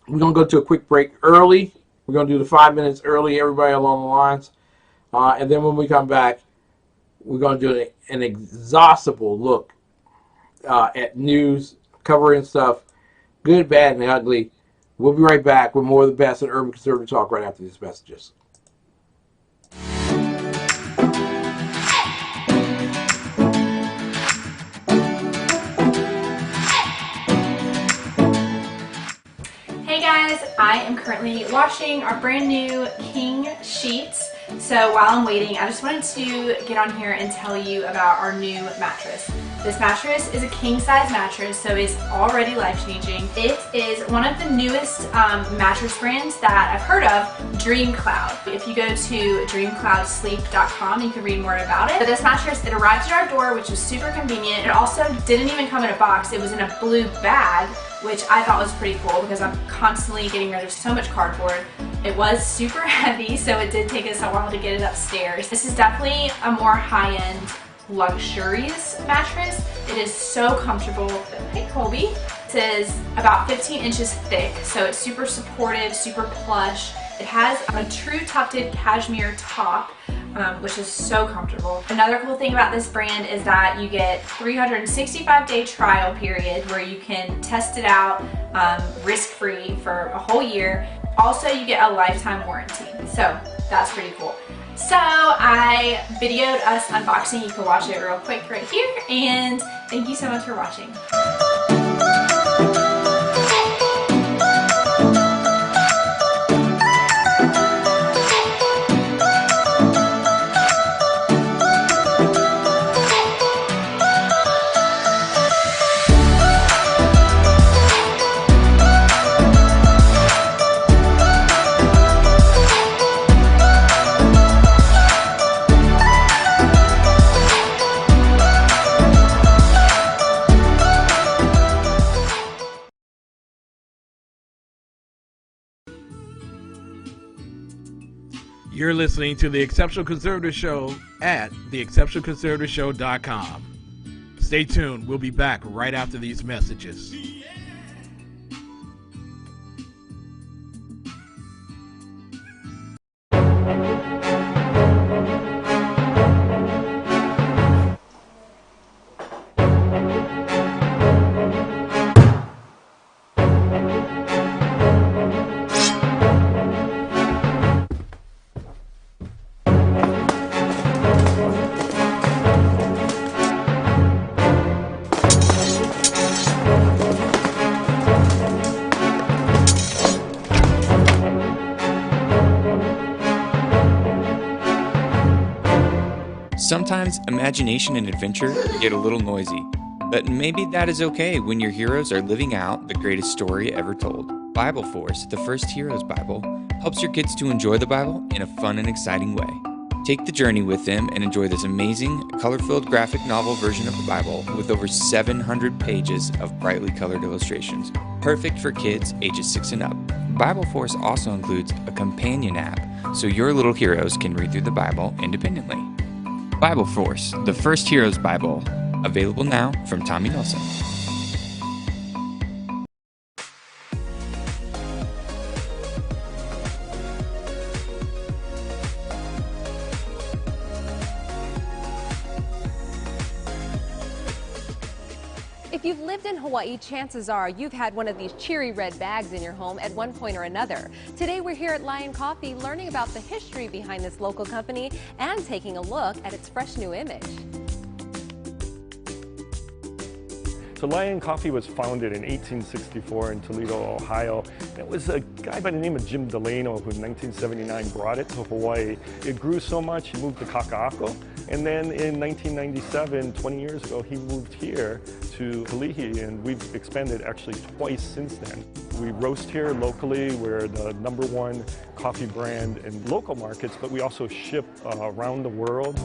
We're going to go to a quick break early. We're going to do the 5 minutes early, everybody along the lines. And then when we come back, we're going to do an exhaustible look at news, covering stuff, good, bad, and ugly. We'll be right back with more of the best in urban conservative talk right after these messages. Hey guys, I am currently washing our brand new King sheets. So while I'm waiting, I just wanted to get on here and tell you about our new mattress. This mattress is a king size mattress, so it's already life-changing. It is one of the newest mattress brands that I've heard of, Dream Cloud. If you go to dreamcloudsleep.com, you can read more about it. But this mattress, it arrived at our door, which was super convenient. It also didn't even come in a box. It was in a blue bag, which I thought was pretty cool because I'm constantly getting rid of so much cardboard. It was super heavy, so it did take us a while to get it upstairs. This is definitely a more high-end, luxurious mattress. It is so comfortable. Hey Colby. It is about 15 inches thick, so it's super supportive, super plush. It has a true tufted cashmere top, which is so comfortable. Another cool thing about this brand is that you get 365-day trial period where you can test it out risk-free for a whole year. Also, you get a lifetime warranty, so that's pretty cool. So I videoed us unboxing. You can watch it real quick right here, and thank you so much for watching. You're listening to The Exceptional Conservative Show at TheExceptionalConservativeshow.com. Stay tuned. We'll be back right after these messages. Sometimes imagination and adventure get a little noisy, but maybe that is okay when your heroes are living out the greatest story ever told. Bible Force, the first Heroes Bible, helps your kids to enjoy the Bible in a fun and exciting way. Take the journey with them and enjoy this amazing, color-filled graphic novel version of the Bible with over 700 pages of brightly colored illustrations, perfect for kids ages 6 and up. Bible Force also includes a companion app so your little heroes can read through the Bible independently. Bible Force, the first Heroes Bible, available now from Tommy Nelson. If you've lived in Hawaii, chances are you've had one of these cheery red bags in your home at one point or another. Today we're here at Lion Coffee learning about the history behind this local company and taking a look at its fresh new image. So Lion Coffee was founded in 1864 in Toledo, Ohio. It was a guy by the name of Jim Delano who in 1979 brought it to Hawaii. It grew so much he moved to Kaka'ako. And then in 1997, 20 years ago, he moved here to Kalihi, and we've expanded actually twice since then. We roast here locally. We're the #1 coffee brand in local markets, but we also ship around the world.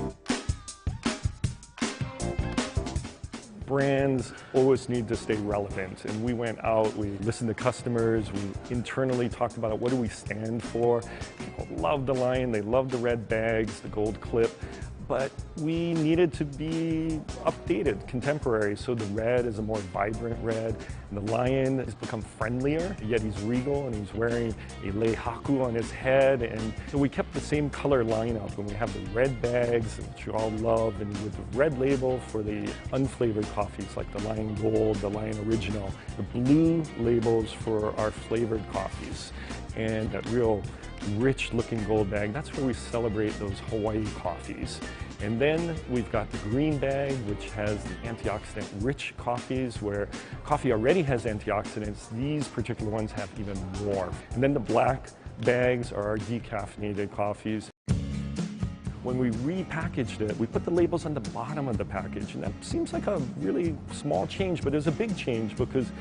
Brands always need to stay relevant, and we went out, we listened to customers, we internally talked about what do we stand for. People love the Lion, they love the red bags, the gold clip, but we needed to be updated, contemporary, so the red is a more vibrant red, and the Lion has become friendlier, yet he's regal, and he's wearing a leihaku on his head, and so we kept the same color lineup, and we have the red bags, which you all love, and with the red label for the unflavored coffees, like the Lion Gold, the Lion Original, the blue labels for our flavored coffees, and that real rich looking gold bag, that's where we celebrate those Hawaii coffees. And then we've got the green bag, which has the antioxidant rich coffees, where coffee already has antioxidants. These particular ones have even more. And then the black bags are our decaffeinated coffees. When we repackaged it, we put the labels on the bottom of the package, and that seems like a really small change, but it was a big change because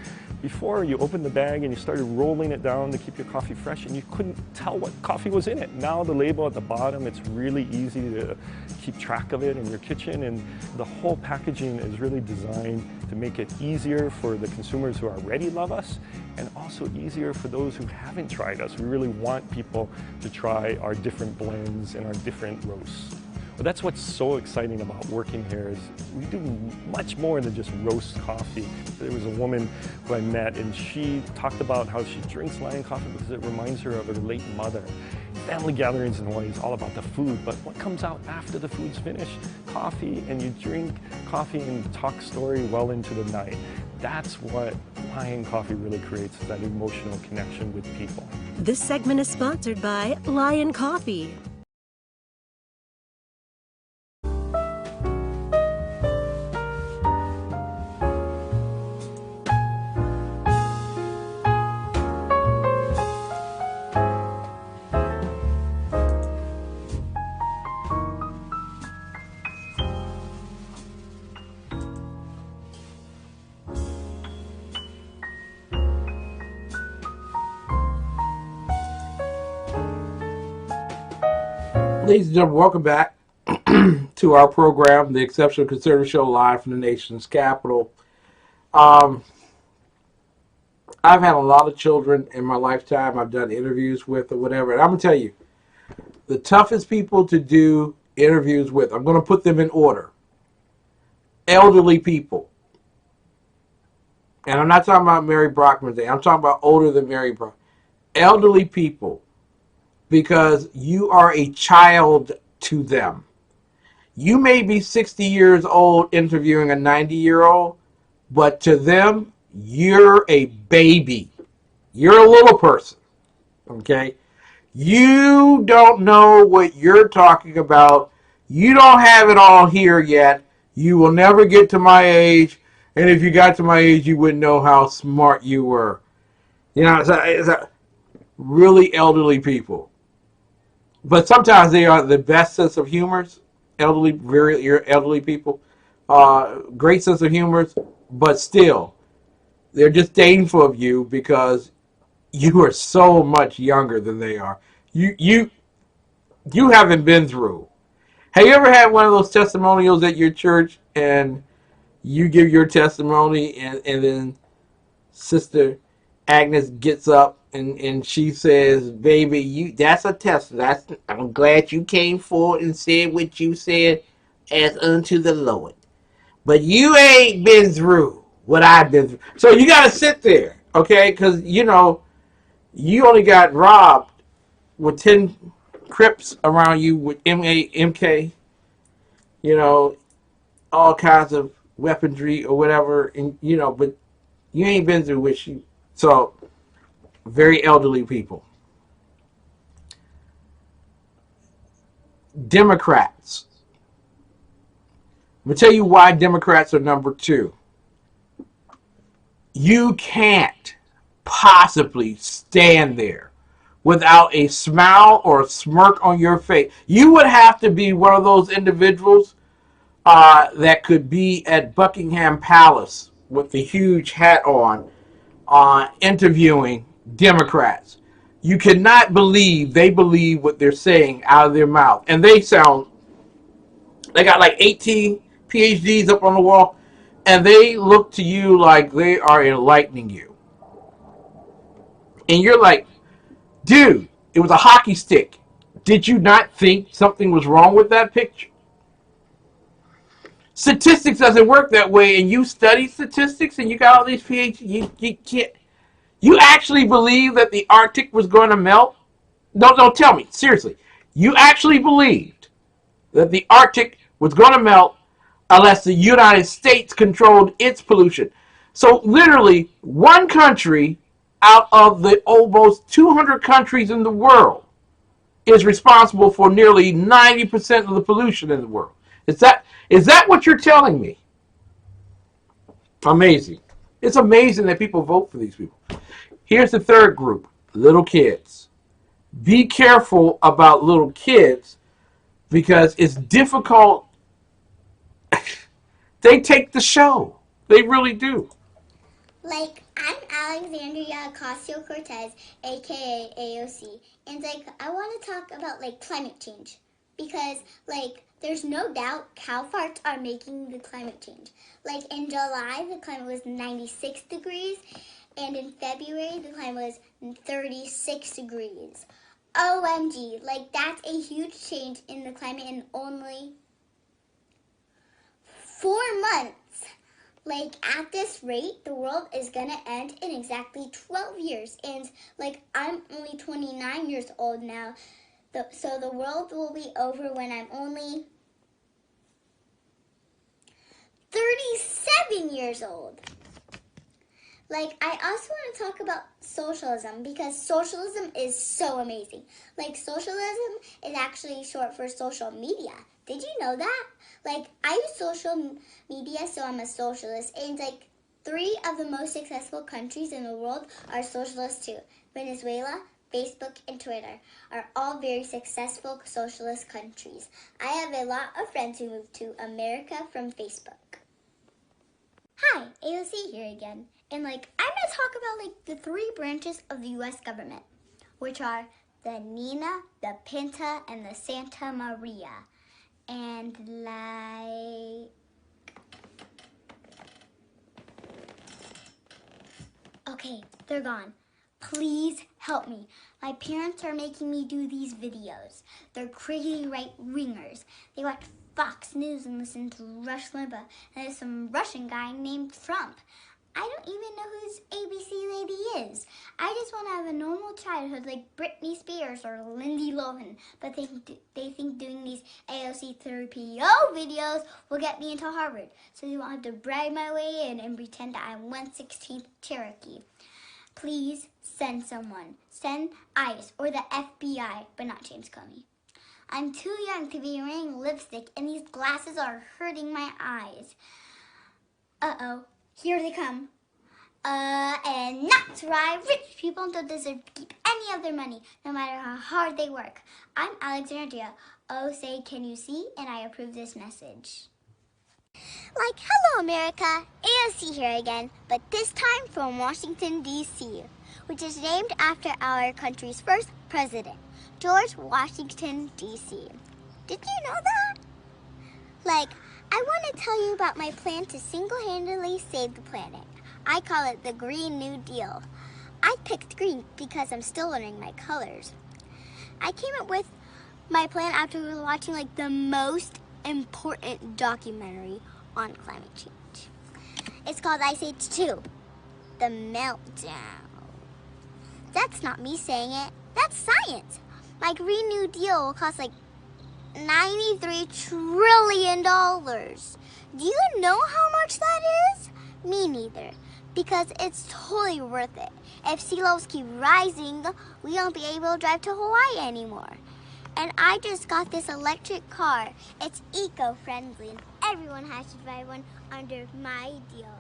before you opened the bag and you started rolling it down to keep your coffee fresh, and you couldn't tell what coffee was in it. Now the label at the bottom, it's really easy to keep track of it in your kitchen, and the whole packaging is really designed to make it easier for the consumers who already love us, and also easier for those who haven't tried us. We really want people to try our different blends and our different roasts. But that's what's so exciting about working here is we do much more than just roast coffee. There was a woman who I met, and she talked about how she drinks Lion coffee because it reminds her of her late mother. Family gatherings in Hawaii is all about the food, but what comes out after the food's finished? Coffee, and you drink coffee and talk story well into the night. That's what Lion Coffee really creates, that emotional connection with people. This segment is sponsored by Lion Coffee. Ladies and gentlemen, welcome back to our program, The Exceptional Conservative Show, live from the nation's capital. I've had a lot of children in my lifetime I've done interviews with or whatever, and I'm going to tell you, the toughest people to do interviews with, I'm going to put them in order. Elderly people. And I'm not talking about Mary Brockman's day. I'm talking about older than Mary Brockman. Elderly people. Because you are a child to them. You may be 60 years old interviewing a 90-year-old, but to them, you're a baby. You're a little person. Okay? You don't know what you're talking about. You don't have it all here yet. You will never get to my age. And if you got to my age, you wouldn't know how smart you were. You know, it's really elderly people. But sometimes they are the best sense of humors. Elderly, very elderly people. Great sense of humors. But still, they're disdainful of you because you are so much younger than they are. You haven't been through. Have you ever had one of those testimonials at your church and you give your testimony and then Sister Agnes gets up and she says, baby, that's a test. I'm glad you came forward and said what you said as unto the Lord. But you ain't been through what I've been through. So you got to sit there, okay? Because, you know, you only got robbed with 10 Crips around you with MK, you know, all kinds of weaponry or whatever, and you know, but you ain't been through what you. So, very elderly people. Democrats. I'm going to tell you why Democrats are number 2. You can't possibly stand there without a smile or a smirk on your face. You would have to be one of those individuals that could be at Buckingham Palace with the huge hat on, interviewing Democrats. You cannot believe they believe what they're saying out of their mouth. And they got like 18 PhDs up on the wall, and they look to you like they are enlightening you. And you're like, dude, it was a hockey stick. Did you not think something was wrong with that picture? Statistics doesn't work that way, and you study statistics and you got all these PhDs. You can't. You actually believe that the Arctic was going to melt? No, don't tell me. Seriously. You actually believed that the Arctic was going to melt unless the United States controlled its pollution. So literally, one country out of the almost 200 countries in the world is responsible for nearly 90% of the pollution in the world. Is that what you're telling me? Amazing. It's amazing that people vote for these people. Here's the third group, little kids. Be careful about little kids because it's difficult. They take the show. They really do. Like, I'm Alexandria Ocasio-Cortez, aka AOC, and I want to talk about climate change because there's no doubt cow farts are making the climate change. In July, the climate was 96 degrees, and in February, the climate was 36 degrees. OMG, that's a huge change in the climate in only 4 months. At this rate, the world is gonna end in exactly 12 years. And, I'm only 29 years old now. So the world will be over when I'm only 37 years old. I also want to talk about socialism because socialism is so amazing. Socialism is actually short for social media. Did you know that? I use social media, so I'm a socialist. And, 3 of the most successful countries in the world are socialist too. Venezuela, Facebook, and Twitter are all very successful socialist countries. I have a lot of friends who moved to America from Facebook. Hi, AOC here again. And, I'm going to talk about, the 3 branches of the U.S. government, which are the Nina, the Pinta, and the Santa Maria. And okay, they're gone. Please help me. My parents are making me do these videos. They're crazy right-wingers. They watch Fox News and listen to Rush Limbaugh. And there's some Russian guy named Trump. I don't even know who this ABC lady is. I just want to have a normal childhood like Britney Spears or Lindsay Lohan. But they think doing these AOC 3PO videos will get me into Harvard. So they won't have to brag my way in and pretend I'm 1/16th Cherokee. Please send someone. Send ICE or the FBI, but not James Comey. I'm too young to be wearing lipstick, and these glasses are hurting my eyes. Uh-oh, here they come. And that's right, rich people don't deserve to keep any of their money, no matter how hard they work. I'm Alexandria. Oh, say, can you see? And I approve this message. Like, hello America, AOC here again, but this time from Washington, D.C., which is named after our country's first president, George Washington, D.C. Did you know that? Like, I want to tell you about my plan to single-handedly save the planet. I call it the Green New Deal. I picked green because I'm still learning my colors. I came up with my plan after watching like the most important documentary on climate change. It's called Ice Age 2, The Meltdown. That's not me saying it, that's science. My Green New Deal will cost like $93 trillion. Do you know how much that is? Me neither, because it's totally worth it. If sea levels keep rising, we won't be able to drive to Hawaii anymore. And I just got this electric car. It's eco-friendly, and everyone has to drive one under my deal.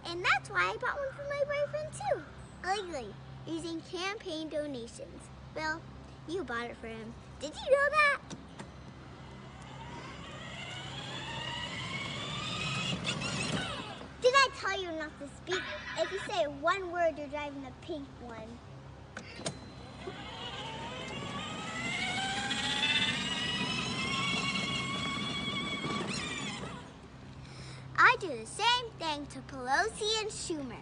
And that's why I bought one for my boyfriend too, illegally, using campaign donations. Well, you bought it for him. Did you know that? Did I tell you not to speak? If you say one word, you're driving the pink one. I do the same thing to Pelosi and Schumer.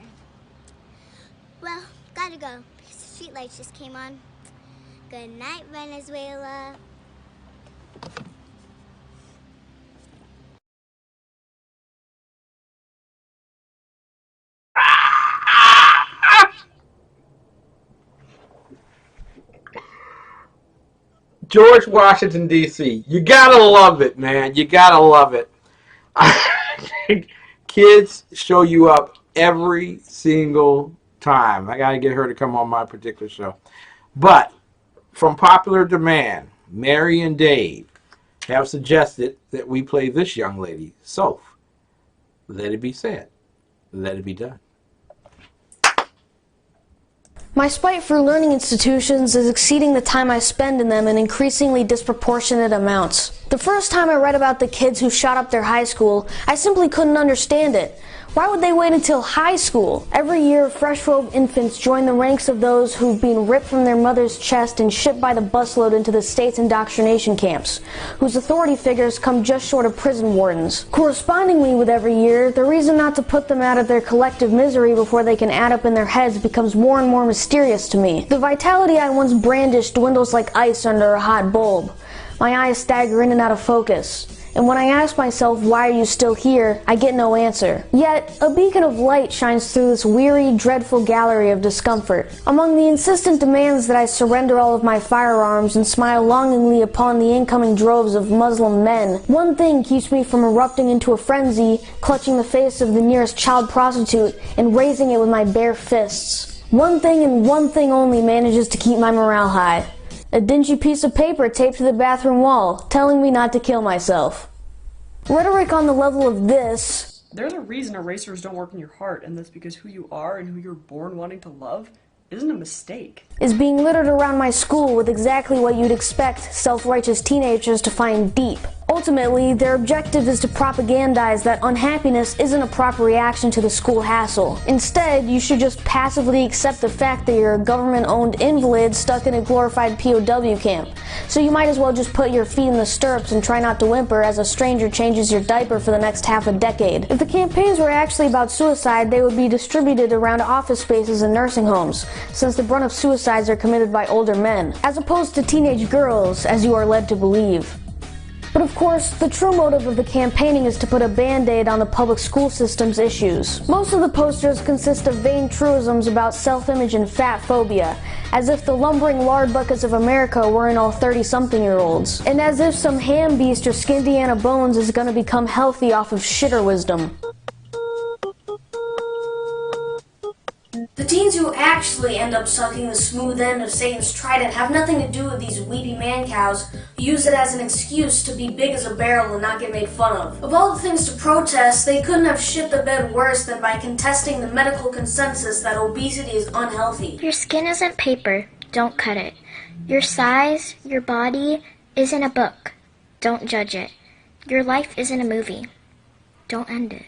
Well, gotta go because the streetlights just came on. Good night, Venezuela. George Washington, D.C. You gotta love it, man. You gotta love it. Kids show you up every single time. I gotta get her to come on my particular show. But from popular demand, Mary and Dave have suggested that we play this young lady, Soph. Let it be said. Let it be done. My spite for learning institutions is exceeding the time I spend in them in increasingly disproportionate amounts. The first time I read about the kids who shot up their high school, I simply couldn't understand it. Why would they wait until high school? Every year, fresh-robed infants join the ranks of those who've been ripped from their mother's chest and shipped by the busload into the state's indoctrination camps, whose authority figures come just short of prison wardens. Correspondingly with every year, the reason not to put them out of their collective misery before they can add up in their heads becomes more and more mysterious to me. The vitality I once brandished dwindles like ice under a hot bulb. My eyes stagger in and out of focus. And when I ask myself, why are you still here, I get no answer. Yet, a beacon of light shines through this weary, dreadful gallery of discomfort. Among the insistent demands that I surrender all of my firearms and smile longingly upon the incoming droves of Muslim men, one thing keeps me from erupting into a frenzy, clutching the face of the nearest child prostitute and raising it with my bare fists. One thing and one thing only manages to keep my morale high. A dingy piece of paper taped to the bathroom wall, telling me not to kill myself. Rhetoric on the level of this. There's a reason erasers don't work in your heart, and that's because who you are and who you're born wanting to love isn't a mistake. Is being littered around my school with exactly what you'd expect self-righteous teenagers to find deep. Ultimately, their objective is to propagandize that unhappiness isn't a proper reaction to the school hassle. Instead, you should just passively accept the fact that you're a government-owned invalid stuck in a glorified POW camp. So you might as well just put your feet in the stirrups and try not to whimper as a stranger changes your diaper for the next half a decade. If the campaigns were actually about suicide, they would be distributed around office spaces and nursing homes, since the brunt of suicides are committed by older men, as opposed to teenage girls, as you are led to believe. But of course, the true motive of the campaigning is to put a band-aid on the public school system's issues. Most of the posters consist of vain truisms about self-image and fat phobia, as if the lumbering lard buckets of America weren't all 30-something-year-olds, and as if some ham beast or Skindiana Bones is gonna become healthy off of shitter wisdom. The teens who actually end up sucking the smooth end of Satan's trident have nothing to do with these weepy man-cows who use it as an excuse to be big as a barrel and not get made fun of. Of all the things to protest, they couldn't have shit the bed worse than by contesting the medical consensus that obesity is unhealthy. Your skin isn't paper, don't cut it. Your size, your body, isn't a book, don't judge it. Your life isn't a movie, don't end it.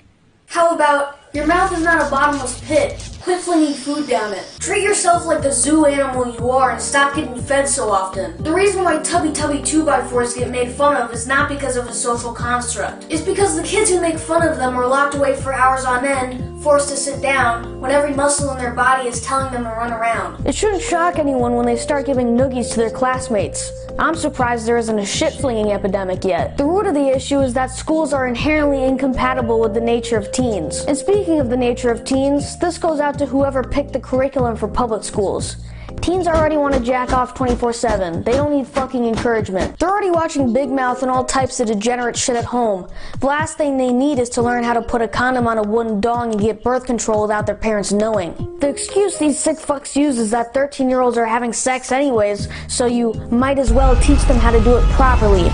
How about, your mouth is not a bottomless pit, quit flinging food down it. Treat yourself like the zoo animal you are and stop getting fed so often. The reason why Tubby 2x4s get made fun of is not because of a social construct. It's because the kids who make fun of them are locked away for hours on end, forced to sit down, when every muscle in their body is telling them to run around. It shouldn't shock anyone when they start giving noogies to their classmates. I'm surprised there isn't a shit-flinging epidemic yet. The root of the issue is that schools are inherently incompatible with the nature of teens. And speaking of the nature of teens, this goes out to whoever picked the curriculum for public schools. Teens already want to jack off 24/7. They don't need fucking encouragement. They're already watching Big Mouth and all types of degenerate shit at home. The last thing they need is to learn how to put a condom on a wooden dong and get birth control without their parents knowing. The excuse these sick fucks use is that 13-year-olds are having sex anyways, so you might as well teach them how to do it properly.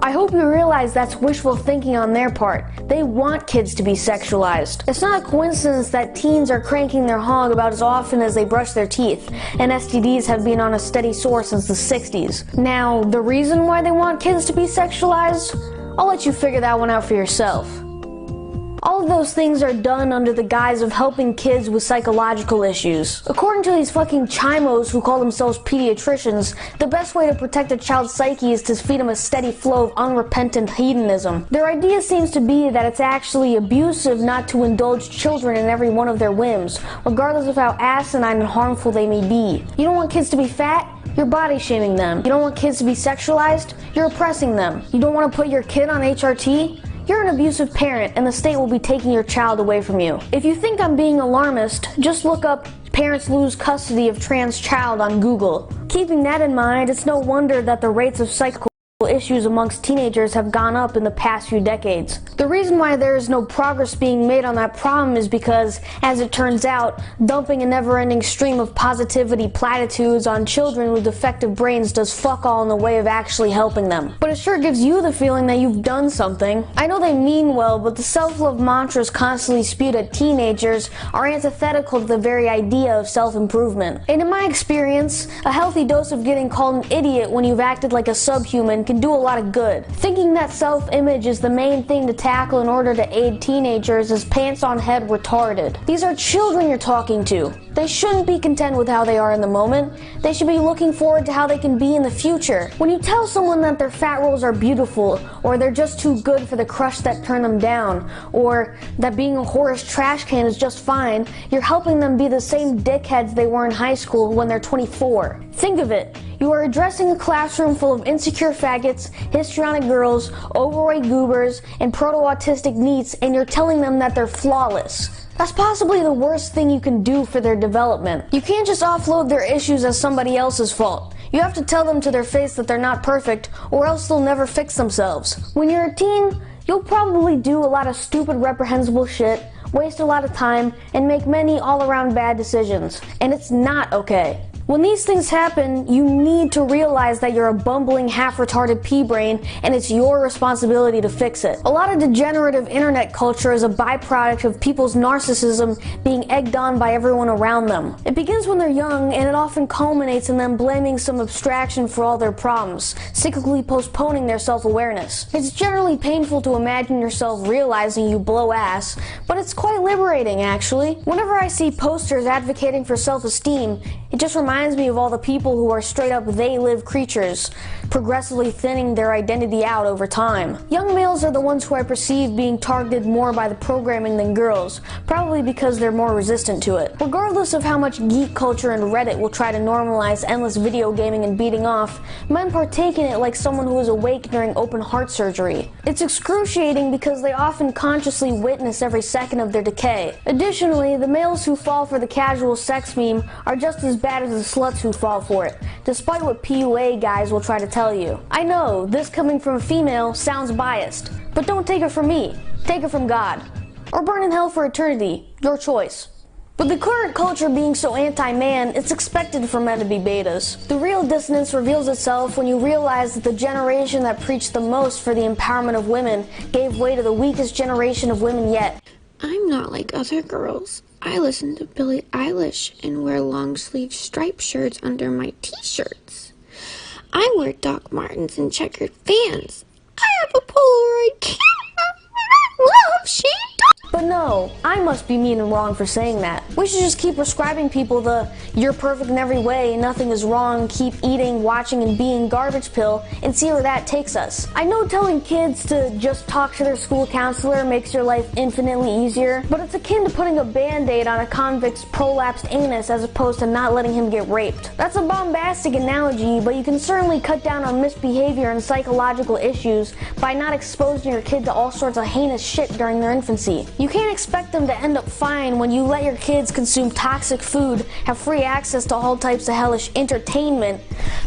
I hope you realize that's wishful thinking on their part. They want kids to be sexualized. It's not a coincidence that teens are cranking their hog about as often as they brush their teeth, and STDs have been on a steady soar since the 60s. Now, the reason why they want kids to be sexualized? I'll let you figure that one out for yourself. All of those things are done under the guise of helping kids with psychological issues. According to these fucking chimos who call themselves pediatricians, the best way to protect a child's psyche is to feed them a steady flow of unrepentant hedonism. Their idea seems to be that it's actually abusive not to indulge children in every one of their whims, regardless of how asinine and harmful they may be. You don't want kids to be fat? You're body shaming them. You don't want kids to be sexualized? You're oppressing them. You don't want to put your kid on HRT? You're an abusive parent, and the state will be taking your child away from you. If you think I'm being alarmist, just look up "parents lose custody of trans child" on Google. Keeping that in mind, it's no wonder that the rates of psychical issues amongst teenagers have gone up in the past few decades. The reason why there is no progress being made on that problem is because, as it turns out, dumping a never-ending stream of positivity platitudes on children with defective brains does fuck all in the way of actually helping them. But it sure gives you the feeling that you've done something. I know they mean well, but the self-love mantras constantly spewed at teenagers are antithetical to the very idea of self-improvement. And in my experience, a healthy dose of getting called an idiot when you've acted like a subhuman can do a lot of good. Thinking that self-image is the main thing to tackle in order to aid teenagers is pants-on-head retarded. These are children you're talking to. They shouldn't be content with how they are in the moment. They should be looking forward to how they can be in the future. When you tell someone that their fat rolls are beautiful, or they're just too good for the crush that turned them down, or that being a whorish trash can is just fine, you're helping them be the same dickheads they were in high school when they're 24. Think of it. You are addressing a classroom full of insecure faggots, histrionic girls, overweight goobers, and proto-autistic neets, and you're telling them that they're flawless. That's possibly the worst thing you can do for their development. You can't just offload their issues as somebody else's fault. You have to tell them to their face that they're not perfect, or else they'll never fix themselves. When you're a teen, you'll probably do a lot of stupid, reprehensible shit, waste a lot of time, and make many all-around bad decisions. And it's not okay. When these things happen, you need to realize that you're a bumbling, half-retarded pea-brain, and it's your responsibility to fix it. A lot of degenerative internet culture is a byproduct of people's narcissism being egged on by everyone around them. It begins when they're young, and it often culminates in them blaming some abstraction for all their problems, cyclically postponing their self-awareness. It's generally painful to imagine yourself realizing you blow ass, but it's quite liberating, actually. Whenever I see posters advocating for self-esteem, it just reminds me of all the people who are straight up they-live creatures, progressively thinning their identity out over time. Young males are the ones who I perceive being targeted more by the programming than girls, probably because they're more resistant to it. Regardless of how much geek culture and Reddit will try to normalize endless video gaming and beating off, men partake in it like someone who is awake during open heart surgery. It's excruciating because they often consciously witness every second of their decay. Additionally, the males who fall for the casual sex meme are just as bad as the sluts who fall for it, despite what PUA guys will try to tell you. I know, this coming from a female sounds biased, but don't take it from me. Take it from God. Or burn in hell for eternity. Your choice. With the current culture being so anti-man, it's expected for men to be betas. The real dissonance reveals itself when you realize that the generation that preached the most for the empowerment of women gave way to the weakest generation of women yet. I'm not like other girls. I listen to Billie Eilish and wear long-sleeve striped shirts under my t-shirts. I wear Doc Martens and checkered Vans. I have a Polaroid camera and I love Shane Dawson. But no, I must be mean and wrong for saying that. We should just keep prescribing people the "you're perfect in every way, nothing is wrong, keep eating, watching, and being" garbage pill and see where that takes us. I know telling kids to just talk to their school counselor makes your life infinitely easier, but it's akin to putting a band-aid on a convict's prolapsed anus as opposed to not letting him get raped. That's a bombastic analogy, but you can certainly cut down on misbehavior and psychological issues by not exposing your kid to all sorts of heinous shit during their infancy. You can't expect them to end up fine when you let your kids consume toxic food, have free access to all types of hellish entertainment,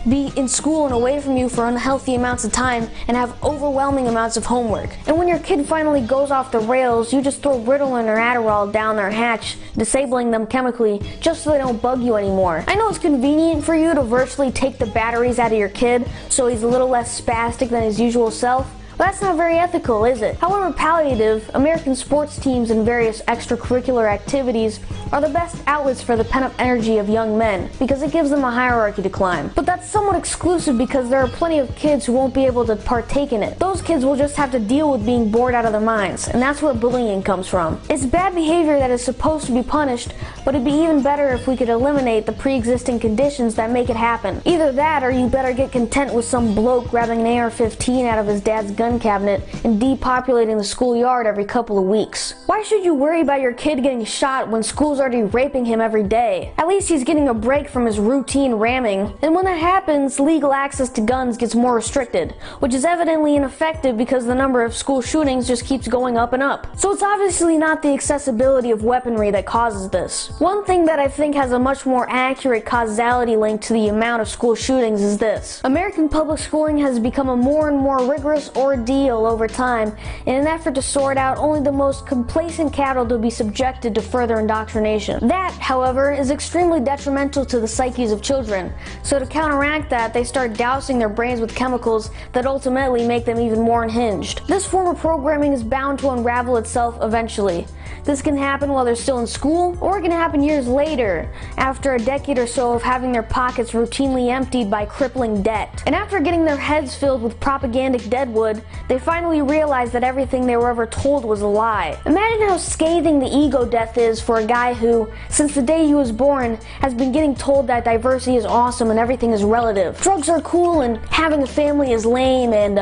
be in school and away from you for unhealthy amounts of time, and have overwhelming amounts of homework. And when your kid finally goes off the rails, you just throw Ritalin or Adderall down their hatch, disabling them chemically just so they don't bug you anymore. I know it's convenient for you to virtually take the batteries out of your kid so he's a little less spastic than his usual self, but that's not very ethical, is it? However palliative, American sports teams and various extracurricular activities are the best outlets for the pent-up energy of young men, because it gives them a hierarchy to climb. But that's somewhat exclusive because there are plenty of kids who won't be able to partake in it. Those kids will just have to deal with being bored out of their minds, and that's where bullying comes from. It's bad behavior that is supposed to be punished, but it'd be even better if we could eliminate the pre-existing conditions that make it happen. Either that, or you better get content with some bloke grabbing an AR-15 out of his dad's gun cabinet and depopulating the schoolyard every couple of weeks. Why should you worry about your kid getting shot when school's already raping him every day? At least he's getting a break from his routine ramming. And when that happens, legal access to guns gets more restricted, which is evidently ineffective because the number of school shootings just keeps going up and up. So it's obviously not the accessibility of weaponry that causes this. One thing that I think has a much more accurate causality link to the amount of school shootings is this. American public schooling has become a more and more rigorous ordeal over time in an effort to sort out only the most complacent cattle to be subjected to further indoctrination. That, however, is extremely detrimental to the psyches of children, so to counteract that, they start dousing their brains with chemicals that ultimately make them even more unhinged. This form of programming is bound to unravel itself eventually. This can happen while they're still in school, or it can happen years later, after a decade or so of having their pockets routinely emptied by crippling debt. And after getting their heads filled with propagandic deadwood, they finally realize that everything they were ever told was a lie. Imagine how scathing the ego death is for a guy who, since the day he was born, has been getting told that diversity is awesome and everything is relative. Drugs are cool and having a family is lame and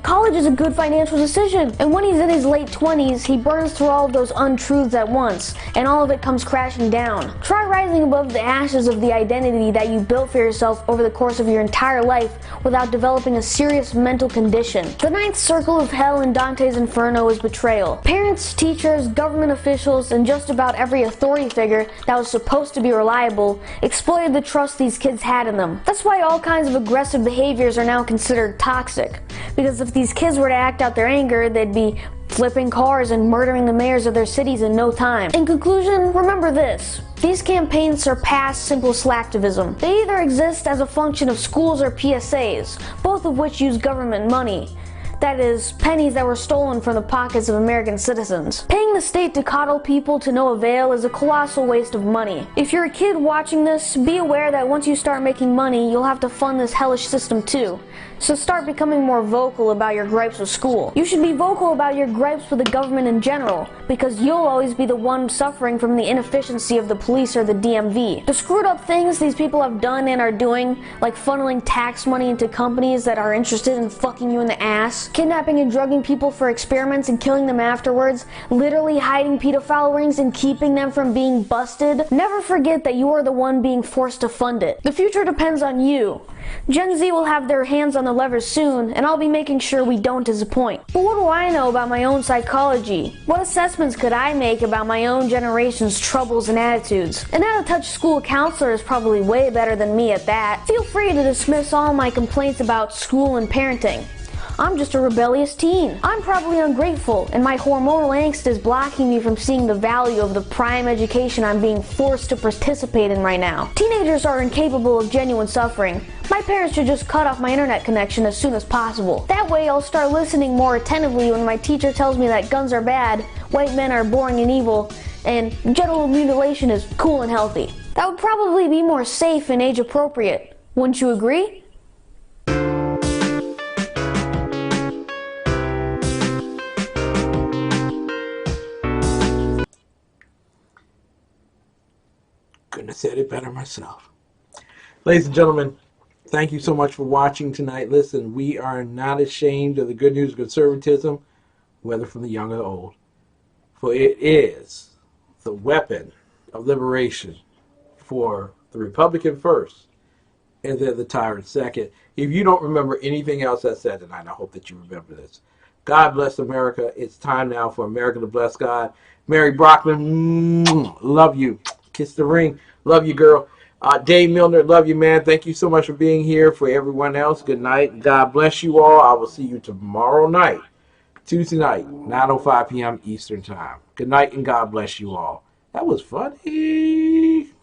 college is a good financial decision. And when he's in his late 20s, he burns through all of those untruths at once, and all of it comes crashing down. Try rising above the ashes of the identity that you built for yourself over the course of your entire life without developing a serious mental condition. The ninth circle of hell in Dante's Inferno is betrayal. Parents, teachers, government officials, and just about every authority figure that was supposed to be reliable exploited the trust these kids had in them. That's why all kinds of aggressive behaviors are now considered toxic, because if these kids were to act out their anger, they'd be flipping cars and murdering the mayors of their cities in no time. In conclusion, remember this. These campaigns surpass simple slacktivism. They either exist as a function of schools or PSAs, both of which use government money. That is, pennies that were stolen from the pockets of American citizens. Paying the state to coddle people to no avail is a colossal waste of money. If you're a kid watching this, be aware that once you start making money, you'll have to fund this hellish system too. So start becoming more vocal about your gripes with school. You should be vocal about your gripes with the government in general, because you'll always be the one suffering from the inefficiency of the police or the DMV. The screwed up things these people have done and are doing, like funneling tax money into companies that are interested in fucking you in the ass, kidnapping and drugging people for experiments and killing them afterwards, literally hiding pedophile rings and keeping them from being busted. Never forget that you are the one being forced to fund it. The future depends on you. Gen Z will have their hands on the levers soon, and I'll be making sure we don't disappoint. But what do I know about my own psychology? What assessments could I make about my own generation's troubles and attitudes? An out-of-touch school counselor is probably way better than me at that. Feel free to dismiss all my complaints about school and parenting. I'm just a rebellious teen. I'm probably ungrateful, and my hormonal angst is blocking me from seeing the value of the prime education I'm being forced to participate in right now. Teenagers are incapable of genuine suffering. My parents should just cut off my internet connection as soon as possible. That way I'll start listening more attentively when my teacher tells me that guns are bad, white men are boring and evil, and genital mutilation is cool and healthy. That would probably be more safe and age appropriate. Wouldn't you agree? Couldn't have said it better myself. Ladies and gentlemen, thank you so much for watching tonight. Listen, we are not ashamed of the good news of conservatism, whether from the young or the old. For it is the weapon of liberation for the Republican first, and then the tyrant second. If you don't remember anything else I said tonight, I hope that you remember this. God bless America. It's time now for America to bless God. Mary Brockman, love you. Kiss the ring. Love you, girl. Dave Milner, love you, man. Thank you so much for being here. For everyone else, good night. God bless you all. I will see you tomorrow night, Tuesday night, 9:05 p.m. Eastern Time. Good night, and God bless you all. That was funny.